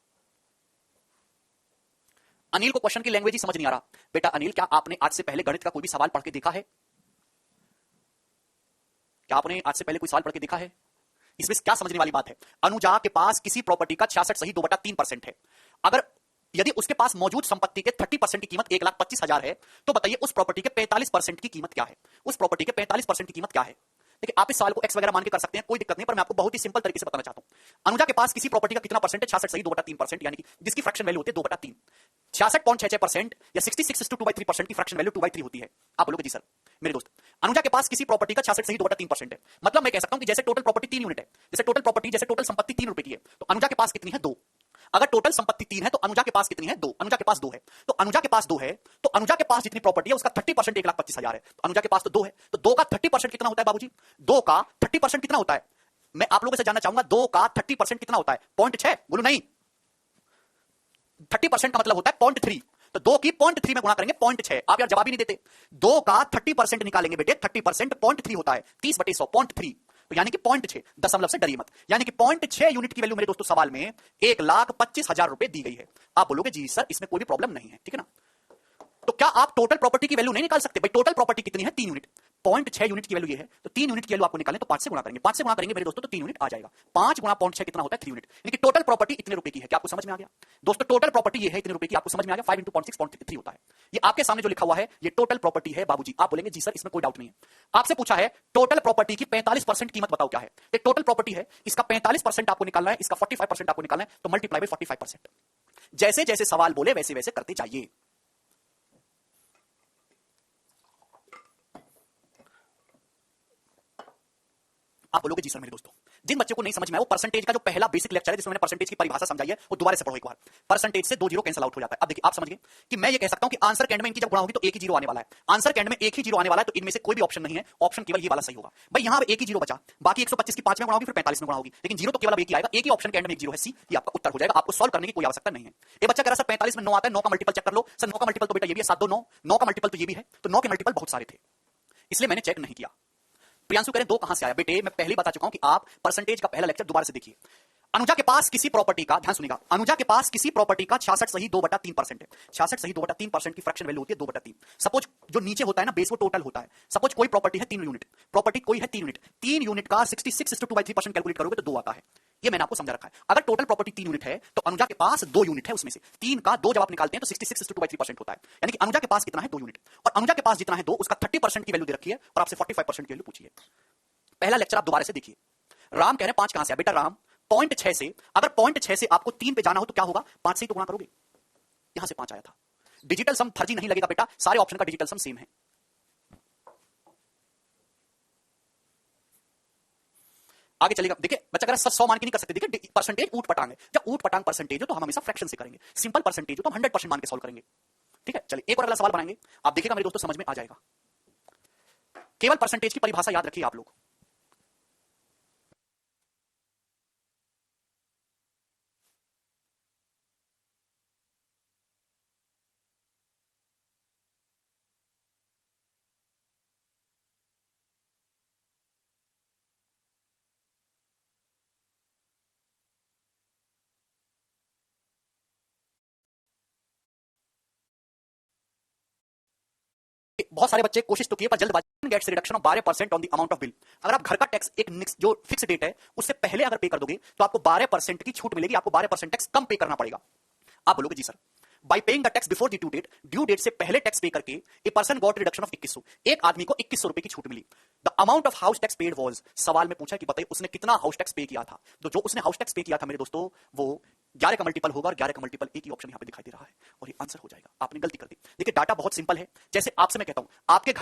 अनिल को क्वेश्चन की लैंग्वेज ही समझ नहीं आ रहा। बेटा अनिल, क्या आपने आज से पहले गणित का कोई भी सवाल पढ़ के देखा है? क्या आपने आज से पहले कोई सवाल पढ़ के देखा है? इसमें क्या समझने वाली बात है? अनुजा के पास किसी प्रॉपर्टी का 66 सही 2/3% है। अगर यदि उसके पास मौजूद संपत्ति के 30% की कीमत 1,25,000 है तो बताइए उस प्रॉपर्टी के 45% की कीमत क्या है? उस प्रॉपर्टी के 45% की कीमत क्या है? देखिए आप इस सवाल को एक्स वगैरह मान के कर सकते हैं, कोई दिक्कत नहीं, पर मैं आपको बहुत ही सिंपल तरीके से बताना चाहता हूं। अनुजा के पास किसी प्रॉपर्टी का कितना परसेंट है? 66 सही 2/3%, यानी कि जिसकी फ्रैक्शन वैल्यू होती है 2/3। 66.66% या 66:2/3% की फ्रैक्शन वैल्यू 2/3 होती है। आप बोलोगे जी सर। मेरे दोस्त, अनुजा के पास किसी प्रॉपर्टी का 66 सही 2/3% है, मतलब मैं कह सकता हूं कि जैसे टोटल प्रॉपर्टी 3 यूनिट है, जैसे टोटल प्रॉपर्टी, जैसे टोटल संपत्ति 3 रुपए की है, तो अनुजा के पास कितनी है? 2। अगर टोटल संपत्ति 3 है तो अनुजा के पास कितनी है? 2। अनुजा के पास 2 है, तो अनुजा के पास 2 है, तो अनुजा के पास जितनी प्रॉपर्टी है उसका 30% 1,25,000 है, तो अनुजा के पास तो 2 है, तो 2 का 30% कितना होता है बाबूजी? 2 का 30% कितना होता है? मैं आप लोगों से जानना चाहूंगा 2 का 30% कितना होता है? 0.6? बोलो नहीं, 30% का मतलब होता है 0.3, तो 2 की 0.3 में गुणा करेंगे 0.6। आप यार जवाब ही नहीं देते। 2 का 30% निकालेंगे बेटे, 30% 0.3 होता है, 30/100 0.3, तो यानी कि 0.6, दशमलव से डरिए मत, यानी कि 0.6 यूनिट की वैल्यू मेरे दोस्तों सवाल में 1,25,000 रुपए दी गई है। आप बोलोगे जी सर इसमें कोई भी प्रॉब्लम नहीं है, ठीक है ना। तो क्या आप टोटल प्रॉपर्टी की वैल्यू नहीं निकाल सकते? भाई टोटल प्रॉपर्टी कितनी है? 3 यूनिट, 0.6 यूनिट की वैल्यू ये है, तो 3 यूनिट की वैल्यू आपको निकालने, तो 5 से गुणा करेंगे, 5 से गुणा करेंगे मेरे दोस्तों तो 3 यूनिट आ जाएगा। 5 गुणा 0.6 कितना होता है? 3 यूनिट। यानी कि टोटल प्रॉपर्टी इतने रुपए की है। क्या आपको समझ में आ गया दोस्तों? टोटल प्रॉपर्टी ये है इतने रुपए की, आपको समझ में आ गया। 5 इंटू 0.6 0.3 होता है। ये आपके सामने जो लिखा हुआ है ये टोटल प्रॉपर्टी है बाबूजी। आप बोलेंगे जी सर इसमें कोई डाउट नहीं है। आपसे पूछा है टोटल प्रॉपर्टी की 45% कीमत बताओ क्या है। ये टोटल प्रॉपर्टी है, इसका 45% आपको निकालना है, इसका 45% आपको निकालना है, तो मल्टीप्लाई बाय 45%। जैसे जैसे सवाल बोले वैसे वैसे करते जाइए। आप बोलोगे जी सर मेरे दोस्तों जिन बच्चों को नहीं समझ में आया वो परसेंटेज का जो पहला बेसिक लेक्चर है जिसमें मैंने परसेंटेज की परिभाषा समझाई है वो दोबारा से पढ़ो एक बार। परसेंटेज से 2 जीरो कैंसिल आउट हो जाता है। अब देखिए आप समझ गए कि मैं ये कह सकता हूं कि आंसर के एंड में इनकी जब गुणा होगी तो एक ही जीरो आने वाला है। आंसर के एंड में एक ही जीरो आने वाला है, तो इनमें से कोई भी ऑप्शन नहीं है, ऑप्शन केवल ये वाला सही होगा। भाई यहां एक ही जीरो बचा, बाकी 125 की 5 में गुणा होगी फिर 45 में गुणा होगी, लेकिन जीरो तो केवल एक ही आएगा। एक ही ऑप्शन के एंड में एक जीरो है, सी। ये आपका उत्तर हो जाएगा, आपको सॉल्व करने की कोई आवश्यकता नहीं है। ये बच्चा कह रहा सर 45 में 9 आता है, 9 का मल्टीपल चेक कर लो। सर 9 का मल्टीपल तो बेटा ये भी है 7 2 9, 9 का मल्टीपल तो ये भी है, तो 9 के मल्टीपल बहुत सारे थे इसलिए मैंने चेक नहीं किया। प्रियांशु कह रहे 2 कहां से आया? बेटे मैं पहले बता चुका हूं कि आप परसेंटेज का पहला लेक्चर दोबारा से देखिए। अनुजा के पास किसी प्रॉपर्टी का, ध्यान सुनिएगा, अनुजा के पास किसी प्रॉपर्टी का 66 सही 2/3% है। 66 सही 2/3% की फ्रैक्शन वैल्यू होती है 2/3। सपोज जो नीचे होता है ना बेस वो टोटल होता है। सपोज कोई प्रॉपर्टी है 3 यूनिट, प्रॉपर्टी कोई है 3 यूनिट, 3 यूनिट का 66/2/3% कैलकुलेट करोगे तो 2 आता है। ये मैंने आपको समझा रखा है। अगर टोटल प्रॉपर्टी 3 यूनिट है तो अनुजा के पास 2 यूनिट है, उसमें से 3 का 2 जब आप निकालते हैं तो 66/2/3% होता है। यानी कि अनुजा के पास कितना है? 2 यूनिट। और अनुजा के पास जितना है 2 उसका 30% की वैल्यू दे रखी है और आपसे 45% की वैल्यू पूछी है। पहला लेक्चर आप दोबारा से देखिए। राम कह रहे हैं 5 कहां से? बेटा राम 0.6 से, अगर 0.6 से आपको 3 पे जाना हो तो क्या होगा? 5 से ही तो गुणा करोगे। यहां से 5 आया था। डिजिटल सम फर्जी नहीं लगेगा बेटा, सारे ऑप्शन का डिजिटल सम सेम है। आगे चलेगा। देखिए बच्चा कह रहा है 100 मान के नहीं कर सकते। देखिए परसेंटेज ऊट पटांग है। जब ऊट पटांग परसेंटेज हो तो हम हमेशा फ्रैक्शन से करेंगे। सिंपल परसेंटेज हो तो हम 100% मान के सॉल्व करेंगे। ठीक है चलिए एक और अगला सवाल बनाएंगे, आप देखिएगा मेरे दोस्तों समझ में आ जाएगा। केवल परसेंटेज की परिभाषा याद रखिए आप लोग। बहुत सारे बच्चे कोशिश तो किए पर जल्दबाजी gets reduction of 12% on the amount of bill. अगर आप घर का टैक्स एक जो फिक्स डेट है उससे पहले अगर पे कर दोगे तो आपको 12% की छूट मिलेगी, आपको 12% टैक्स कम पे करना पड़ेगा। आप बोलोगे जी sir by paying the tax before due date से पहले टैक्स पे करके a person got reduction of 2100, एक आदमी को 2100 रुपए की छूट मिली। The amount of house tax paid was, सवाल में पूछा कि बताइए उसने कितना हाउस टैक्स पे किया था। तो जो उसने हाउस टैक्स पे किया था मेरे दोस्तों वो 11 का मल्टीपल होगा और 11 का मल्टीपल एक ही ऑप्शन यहां पे दिखाई दे रहा है और ये आंसर हो जाएगा। आपने गलती कर दी। देखिए डाटा बहुत सिंपल है। जैसे आपसे मैं कहता हूं आपके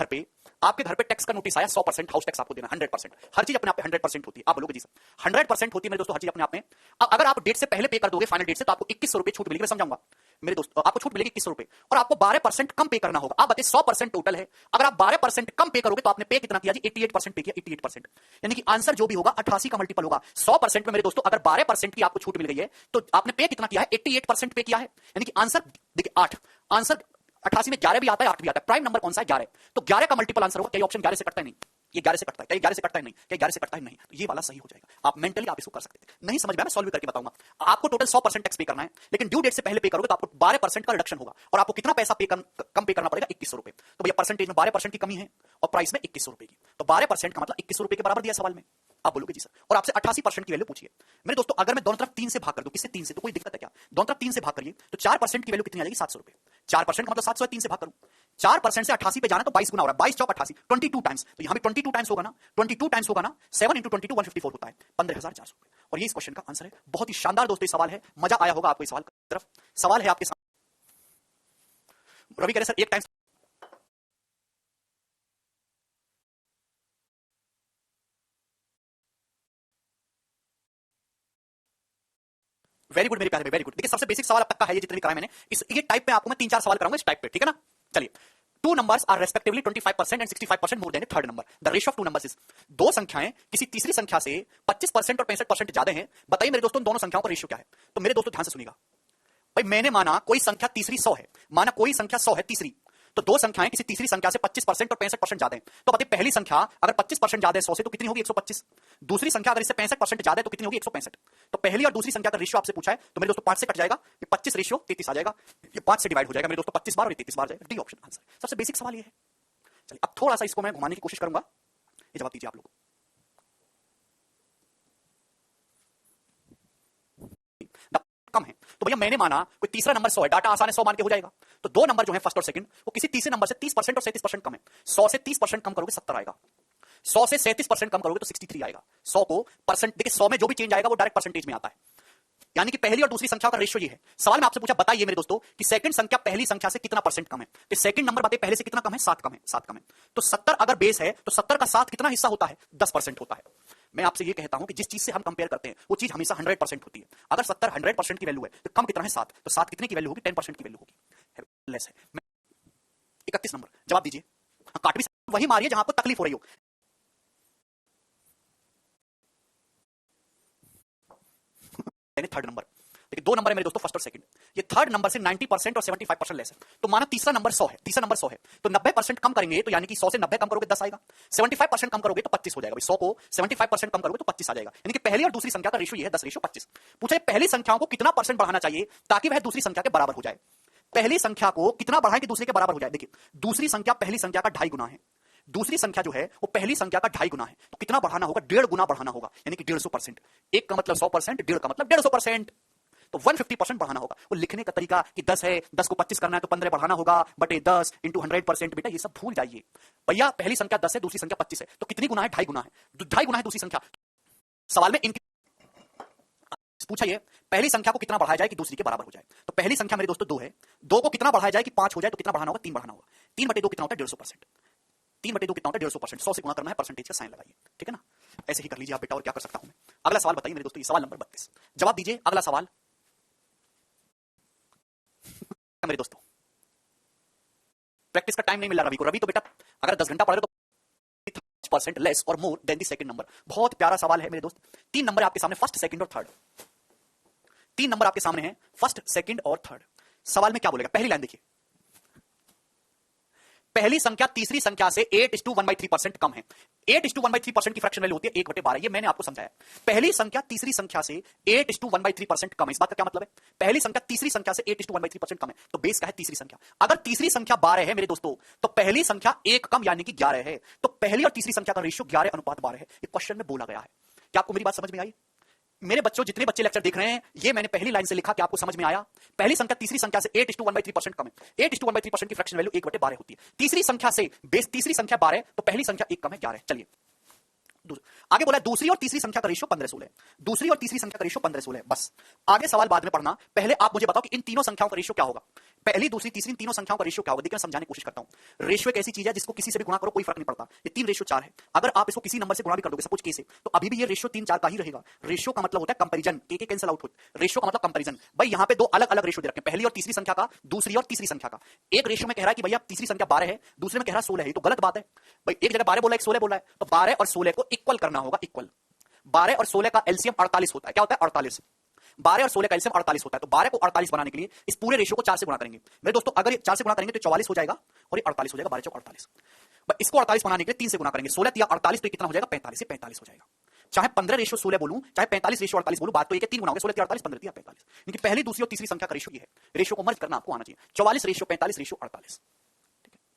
घर पे टैक्स का नोटिस आया 100% हाउस टैक्स आपको देना 100%। हर चीज अपने आप पे 100% होती है। आप बोलोगे जी सर 100% होती है मेरे दोस्तों हर चीज अपने आप में। अगर आप डेट से पहले पे कर दोगे फाइनल डेट से तो आपको 2100 रुपए छूट मिलेगी। मैं समझाऊंगा मेरे दोस्तों, आपको छूट मिलेगी 2100 रुपए और आपको 12% कम पे करना होगा। आप बताइए 100% टोटल है, अगर आप 12% कम पे करोगे तो आपने पे कितना किया जी? 88% पे किया। 88% यानी कि आंसर जो भी होगा 88 का मल्टीपल होगा। 100% में मेरे दोस्तों अगर 12% की आपको छूट मिल गई है तो आपने पे कितना किया है? 88% पे किया है। यानी कि आंसर देखिए 8। आंसर 88 में 11 भी आता है 8 भी आता है। प्राइम नंबर कौन सा है? 11। तो 11 का मल्टीपल आंसर होगा। क्या ऑप्शन 11 से कटता है? नहीं। ये 11 से कटता है। क्या 11 से कटता है? नहीं। क्या 11 से कटता है? नहीं। तो ये वाला सही हो जाएगा। आप मेंटली आप इसको कर सकते हैं। नहीं समझ में आया मैं सॉल्व करके बताऊंगा। आपको टोटल 100% टैक्स पे करना है लेकिन ड्यू डेट से पहले पे करोगे तो आपको 12% का रिडक्शन होगा और आपको कितना पैसा कम पे करना पड़ेगा? 2100 रुपए। तो भैया परसेंटेज में 12% की कमी है और प्राइस में 2100 रुपए की, तो 12% का मतलब 2100 रुपए के बराबर दिया सवाल में। आप बोलोगे जी सर और आपसे 88% की वैल्यू पूछिए। मेरे दोस्तों अगर मैं दोनों तरफ 3 से भाग कर दूं, किससे? 3 से, तो कोई दिक्कत है क्या? दोनों तरफ 3 से भाग करिए तो 4% की वैल्यू कितनी आ जाएगी? 700 रुपए। 4% का मतलब 700 है, 3 से भाग करूं। 4% से 88 पे जाना तो 22 गुना हो रहा है। 22 चौक 88, 22 टाइम्स। तो यहां भी 22 टाइम्स होगा ना, 22 टाइम्स होगा ना। 7 इंटू 22 154 होता है 15400 रुपए। और ये इस क्वेश्चन का आंसर है। बहुत ही शानदार दोस्तों ये सवाल है, मजा आया होगा आपको इस सवाल की तरफ। सवाल है आपके सामने। रवि कह रहे सर एक टाइम्स वेरी गुड मेरे प्यारे में, वेरी गुड। देखिए सबसे बेसिक सवाल अब तक का है ये जितने भी कराए मैंने। ये टाइप में आपको मैं 3-4 सवाल कराऊंगा इस टाइप पे, ठीक है ना? चलिए two numbers are respectively 25% and 65% more than third number. The ratio of two numbers is, दो संख्याएं किसी तीसरी संख्या से 25% और 65% ज्यादा हैं। बताइए मेरे दोस्तों दोनों संख्याओं का रेशियो क्या है? तो मेरे दोस्तों ध्यान से सुनिएगा। भाई मैंने माना कोई संख्या तीसरी 100 है, माना कोई संख्या 100 है तीसरी, तो दो संख्याएं किसी तीसरी संख्या से 25% और 65% ज्यादा है। तो बताइए पहली संख्या अगर 25% ज्यादा है 100 से तो कितनी होगी? 125। दूसरी संख्या अगर इससे 65% ज्यादा है तो कितनी होगी? 165। तो पहली और दूसरी संख्या का रेशियो आपसे पूछा है तो मेरे दोस्तों 5 से कट जाएगा, ये 25 रेशियो 33 आ जाएगा, ये 5 से डिवाइड हो जाएगा मेरे दोस्तों 25 बार और 33 बार जाएगा। D option answer. सबसे बेसिक सवाल ये है। चलिए अब थोड़ा सा इसको मैं घुमाने की कोशिश करूंगा, ये जवाब दीजिए आप लोग। कम है तो भैया मैंने माना कोई तीसरा नंबर 100 है, डाटा आसान है, 100 मान के हो जाएगा। तो दो नंबर जो है फर्स्ट और सेकंड, वो किसी तीसरे नंबर से 30% और 37% कम है। 100 से 30% कम करोगे 70 आएगा, 100 से 37% कम करोगे तो 63 आएगा। 100 को परसेंट देखिए, 100 में जो भी चेंज आएगा वो डायरेक्ट परसेंटेज में आता है, यानी कि पहली और दूसरी संख्या का रेशियो ये है। सवाल में आपसे पूछा बताइए मेरे दोस्तों कि सेकंड संख्या पहली संख्या से कितना परसेंट कम है, तो सेकंड नंबर बताइए पहले से कितना कम है, 7 कम है, 7 कम है। तो 70 अगर बेस है तो 70 का 7 कितना हिस्सा होता है, 10% होता है। मैं आपसे ये कहता हूं कि जिस चीज से हम कंपेयर करते हैं वो चीज हमेशा 100% होती है। अगर 70 100% की वैल्यू है तो कम कितना है, 7, तो 7 कितने की वैल्यू होगी, 10% की वैल्यू होगी, लेस है। 31 नंबर जवाब दीजिए। हाँ, काट भी वही मारिए जहां आपको तकलीफ हो रही हो। थर्ड नंबर देखिए, दो नंबर है मेरे दोस्तों फर्स्ट और सेकंड, ये थर्ड नंबर से 90% और 75% लेस है। तो माना तीसरा नंबर 100 है, तीसरा नंबर 100 है तो 90% कम करेंगे तो यानी कि 100 से 90 कम करोगे 10 आएगा, 75% कम करोगे तो 25 हो जाएगा। 100 को 75% कम करोगे तो 25 आ जाएगा, यानी कि पहली और दूसरी संख्या का रेशियो ये है 10:25। पूछा पहली संख्याओं को कितना परसेंट बढ़ाना चाहिए ताकि वह दूसरी संख्या के बराबर हो जाए। पहली संख्या को कितना बढ़ाएं कि दूसरे के बराबर हो जाए। देखिए दूसरी संख्या पहली संख्या का 2.5 गुना है, दूसरी संख्या जो है वो पहली संख्या का 2.5 गुना है, तो कितना बढ़ाना होगा, 1.5 गुना बढ़ाना होगा, यानी कि 150%। एक का मतलब 100%, 1.5 का मतलब 150%, तो 150% बढ़ाना होगा। वो लिखने का तरीका कि 10 है, 10 को 25 करना है तो 15 बढ़ाना होगा, बटे 10 इंटू 100%, बेटा ये सब भूल जाइए। भैया पहली संख्या 10 है, दूसरी संख्या 25 है, तो कितनी गुना है, 2.5 गुना है, 2.5 गुना है दूसरी संख्या। सवाल में इनकी पूछा ये पहली संख्या को कितना बढ़ाया जाए कि दूसरी के बराबर हो जाए। तो पहली संख्या मेरे दोस्तों 2 है, 2 को कितना बढ़ाया जाए कि 5 हो जाए, तो कितना बढ़ाना होगा, 3 बढ़ाना होगा। 3 बटे 2 कितना होता है, 150%। 3 बटे 2 कितना होता है, 150%। 100 से गुणा करना है, परसेंटेज का साइन लगाइए, ठीक है ना। ऐसे ही कर लीजिए आप बेटा, और क्या कर सकता हूं मैं। अगला सवाल बताइए मेरे दोस्तों, ये सवाल नंबर 32 जवाब दीजिए। अगला सवाल मेरे दोस्तों, प्रैक्टिस का टाइम नहीं मिल रहा रवि को। रवि तो बेटा अगर 10 घंटा पढ़े तो परसेंट लेस और more than the second number. बहुत प्यारा सवाल है मेरे दोस्त। 3 नंबर आपके सामने, फर्स्ट सेकंड और थर्ड। 3 नंबर आपके सामने हैं, फर्स्ट सेकंड और थर्ड। सवाल में क्या बोलेगा, पहली लाइन देखिए, पहली संख्या तीसरी संख्या से 8:1/3% कम है। 8:1/3% की फ्रैक्शन वैल्यू होती है 1/12। ये मैंने आपको समझाया। पहली संख्या तीसरी संख्या से 8:1/3% कम है। इस बात का क्या मतलब है, पहली संख्या तीसरी संख्या से 8:1/3% कम है, तो बेस का है तीसरी संख्या। अगर तीसरी संख्या 12 है मेरे दोस्तों, तो पहली संख्या 1 कम यानी कि 11 है, तो पहली और तीसरी संख्या का रेशियो 11:12 है। ये क्वेश्चन में बोला गया है। क्या आपको मेरी बात समझ में आई। मेरे बच्चों जितने बच्चे लेक्चर देख रहे हैं, ये मैंने पहली लाइन से लिखा कि आपको समझ में आया। पहली संख्या तीसरी संख्या से 8:1/3% कम है। 8:1/3% की फ्रैक्शन वैल्यू 1/12 होती है। तीसरी संख्या से बेस तीसरी संख्या 12 तो पहली संख्या 1 कम है, 11। चलिए आगे बोला दूसरी और तीसरी संख्या का रेशियो 15-16। दूसरी और तीसरी संख्या का रेशियो 15-16 है। बस आगे सवाल बाद में पढ़ना, पहले आप मुझे बताओ कि इन तीनों संख्याओं का रेशियो क्या होगा। पहली दूसरी तीसरी इन तीनों संख्याओं का रेशियो क्या होगा, देखिए समझाने की कोशिश करता हूं। रेशियो एक ऐसी चीज है जिसको किसी से भी गुणा करो कोई फर्क नहीं पड़ता। ये 3 रेशियो 4 है, अगर आप इसको किसी नंबर से गुणा भी कर दोगे सपोज के से, तो अभी भी ये रेशियो 3-4 का ही रहेगा। रेशियो का मतलब होता है कंपैरिजन, के कैंसिल आउट हो। रेशियो का मतलब कंपैरिजन। भाई यहां पे दो अलग अलग रेशियो दे रखे हैं, पहली और तीसरी संख्या का, दूसरी और तीसरी संख्या का। एक रेशियो में कह रहा है कि भैया तीसरी संख्या 12 है, दूसरे में कह रहा है 16 है, तो गलत बात है। भाई एक जगह 12 बोला है, 16 बोला है, तो 12 और 16 को इक्वल करना होगा, इक्वल। 12 और 16 का एलसीएम 48 होता है। क्या होता है, 48। 12 और 16 का एलसीएम 48 होता है, तो 12 को 48 बनाने के लिए इस पूरे रेशियो को 4 से गुणा करेंगे। मेरे दोस्तों अगर ये 4 से गुणा करेंगे तो 44 हो जाएगा और ये 48 हो जाएगा, 12 चौक 48। इसको 48 बनाने के लिए 3 से गुणा करेंगे, 16 या 48, तो कितना हो जाएगा, 45 से 45 हो जाएगा। चाहे 15:16 बोलूं, चाहे 45:48 बोलूं, बात तो एक है, 3 गुना हो गया, 16 48, 15 45। लेकिन पहली दूसरी और तीसरी संख्या का रेशियो ये है। रेशियो को मर्ज करना आपको आना चाहिए, 44:45:48।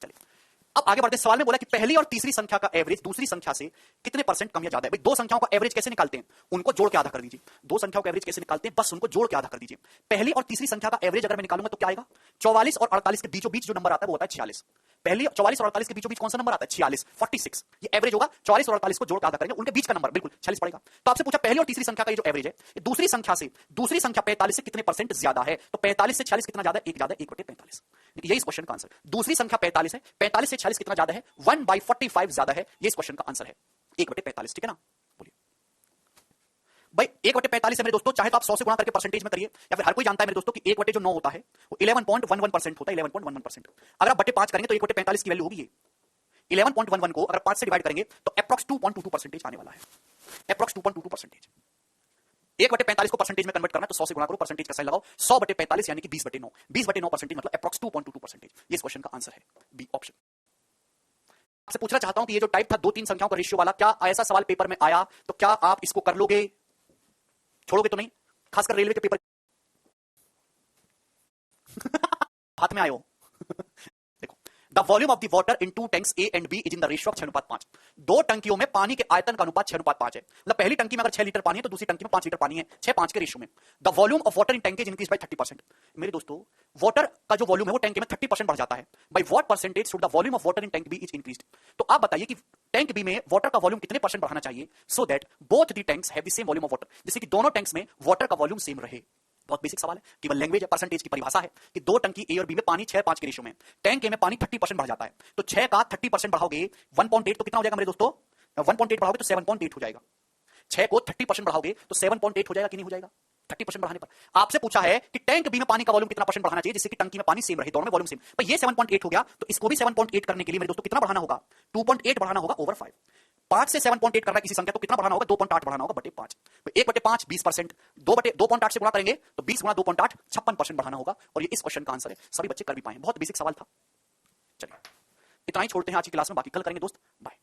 चलिए अब आगे बढ़ते, सवाल में बोला कि पहली और तीसरी संख्या का एवरेज दूसरी संख्या से कितने परसेंट कम या ज्यादा है। भाई दो संख्याओं का एवरेज कैसे निकालते हैं, उनको जोड़ के आधा कर दीजिए। दो संख्याओं का एवरेज कैसे निकालते हैं, बस उनको जोड़ के आधा कर दीजिए। पहली और तीसरी संख्या का एवरेज अगर मैं निकालूंगा तो क्या आएगा, 44 और 48 के बीचों बीच जो नंबर आता है वो होता है 46। पहली 44 और 48 के बीचों बीच कौन सा नंबर आता है, 46, 46। ये एवरेज होगा, 44 और 48 को जोड़ के आधा करेंगे, उनके बीच का नंबर बिल्कुल 46 पड़ेगा। तो आपसे पूछा पहली और तीसरी संख्या का ये जो एवरेज है, ये दूसरी संख्या से, दूसरी संख्या 45 से कितने परसेंट ज्यादा है। तो 45 से 46 कितना ज्यादा है, 1 ज्यादा, 1/45। यही इस क्वेश्चन का आंसर। दूसरी संख्या 45 है, 45 से 46 कितना ज्यादा है, 1/45 ज्यादा है। ये इस क्वेश्चन का आंसर है, 1/45, ठीक है ना। बोलिए भाई 1/45 है मेरे दोस्तों, चाहे तो आप 100 से गुणा करके परसेंटेज में करिए, या फिर हर कोई जानता है मेरे दोस्तों कि 1/9 होता है वो 11.11% होता है, 11.11%। अगर आप बटे 5 करेंगे तो 1/45 की वैल्यू होगी। ये 11.11 को अगर 5 से डिवाइड करेंगे तो अप्रॉक्स 2.22% आने वाला है, अप्रॉक्स 2.22%। 1/45 को परसेंटेज में कन्वर्ट करना है तो 100 से गुणा करो, परसेंटेज का साइन लगाओ, 100/45 यानी कि 20/9, 20/9% मतलब अप्रॉक्स 2.22%। ये इस क्वेश्चन का आंसर है, बी ऑप्शन। आपसे पूछना चाहता हूं कि ये जो टाइप था 2-3 संख्याओं का रेशियो वाला, क्या ऐसा सवाल पेपर में आया तो क्या आप इसको कर लोगे, छोड़ोगे तो नहीं, खासकर रेलवे के पेपर हाथ में आए हो देखो the volume of the water in two tanks A and B is in the ratio of 6:5। दो टंकियों में पानी के आयतन का अनुपात 6:5 है। मतलब पहली टंकी में अगर 6 लीटर पानी है तो दूसरी टंकी में 5 लीटर पानी है, 6:5 के रेशियो में। The volume of water in tank is increase bye 30%। मेरे दोस्तों, वाटर का जो वॉल्यूम है वो टैंक में 30% बढ़ जाता है। By what percentage should the volume of water in tank B is increased? तो आप बताइए कि टैंक बी में वाटर का वॉल्यूम कितने परसेंट बढ़ाना चाहिए so that both the tanks have the same volume of water, जिससे कि दोनों टैंक्स में वाटर का वॉल्यूम सेम रहे। बहुत बेसिक सवाल है, केवल लैंग्वेज है, परसेंटेज की परिभाषा है कि दो टंकी ए और बी में पानी 6:5 के रेशियो में, टैंक ए में पानी 30% बढ़ जाता है। तो 6 का 30% बढ़ाओगे 1.8 तो कितना हो जाएगा मेरे दोस्तों? 1.8 बढ़ाओगे तो 7.8 हो जाएगा। 6 को 30% बढ़ाओगे तो 7.8 हो जाएगा कि नहीं हो जाएगा? 30% बढ़ाने पर आपसे पूछा है कि टैंक बी में पानी का वॉल्यूम कितना परसेंट बढ़ाना चाहिए जिससे कि टंकी में पानी सेम रहे, दोनों में वॉल्यूम सेम। पर ये 7.8 हो गया, तो इसको भी 7.8 करने के लिए मेरे दोस्तों कितना बढ़ाना होगा? 2.8 बढ़ाना होगा ओवर 5। 5 से 7.8 कर रहा है किसी संख्या, तो कितना बढ़ाना होगा? 2.8 बढ़ाना होगा बटे 5। 1/5 20%, 2/2.8 से गुणा करेंगे तो 20 गुणा 2.8 56% बढ़ाना होगा। और ये इस क्वेश्चन का आंसर है, सभी बच्चे कर भी पाए। बहुत बेसिक सवाल था। चलिए इतना ही छोड़ते हैं आज की क्लास में, बाकी कल करेंगे दोस्त। बाय।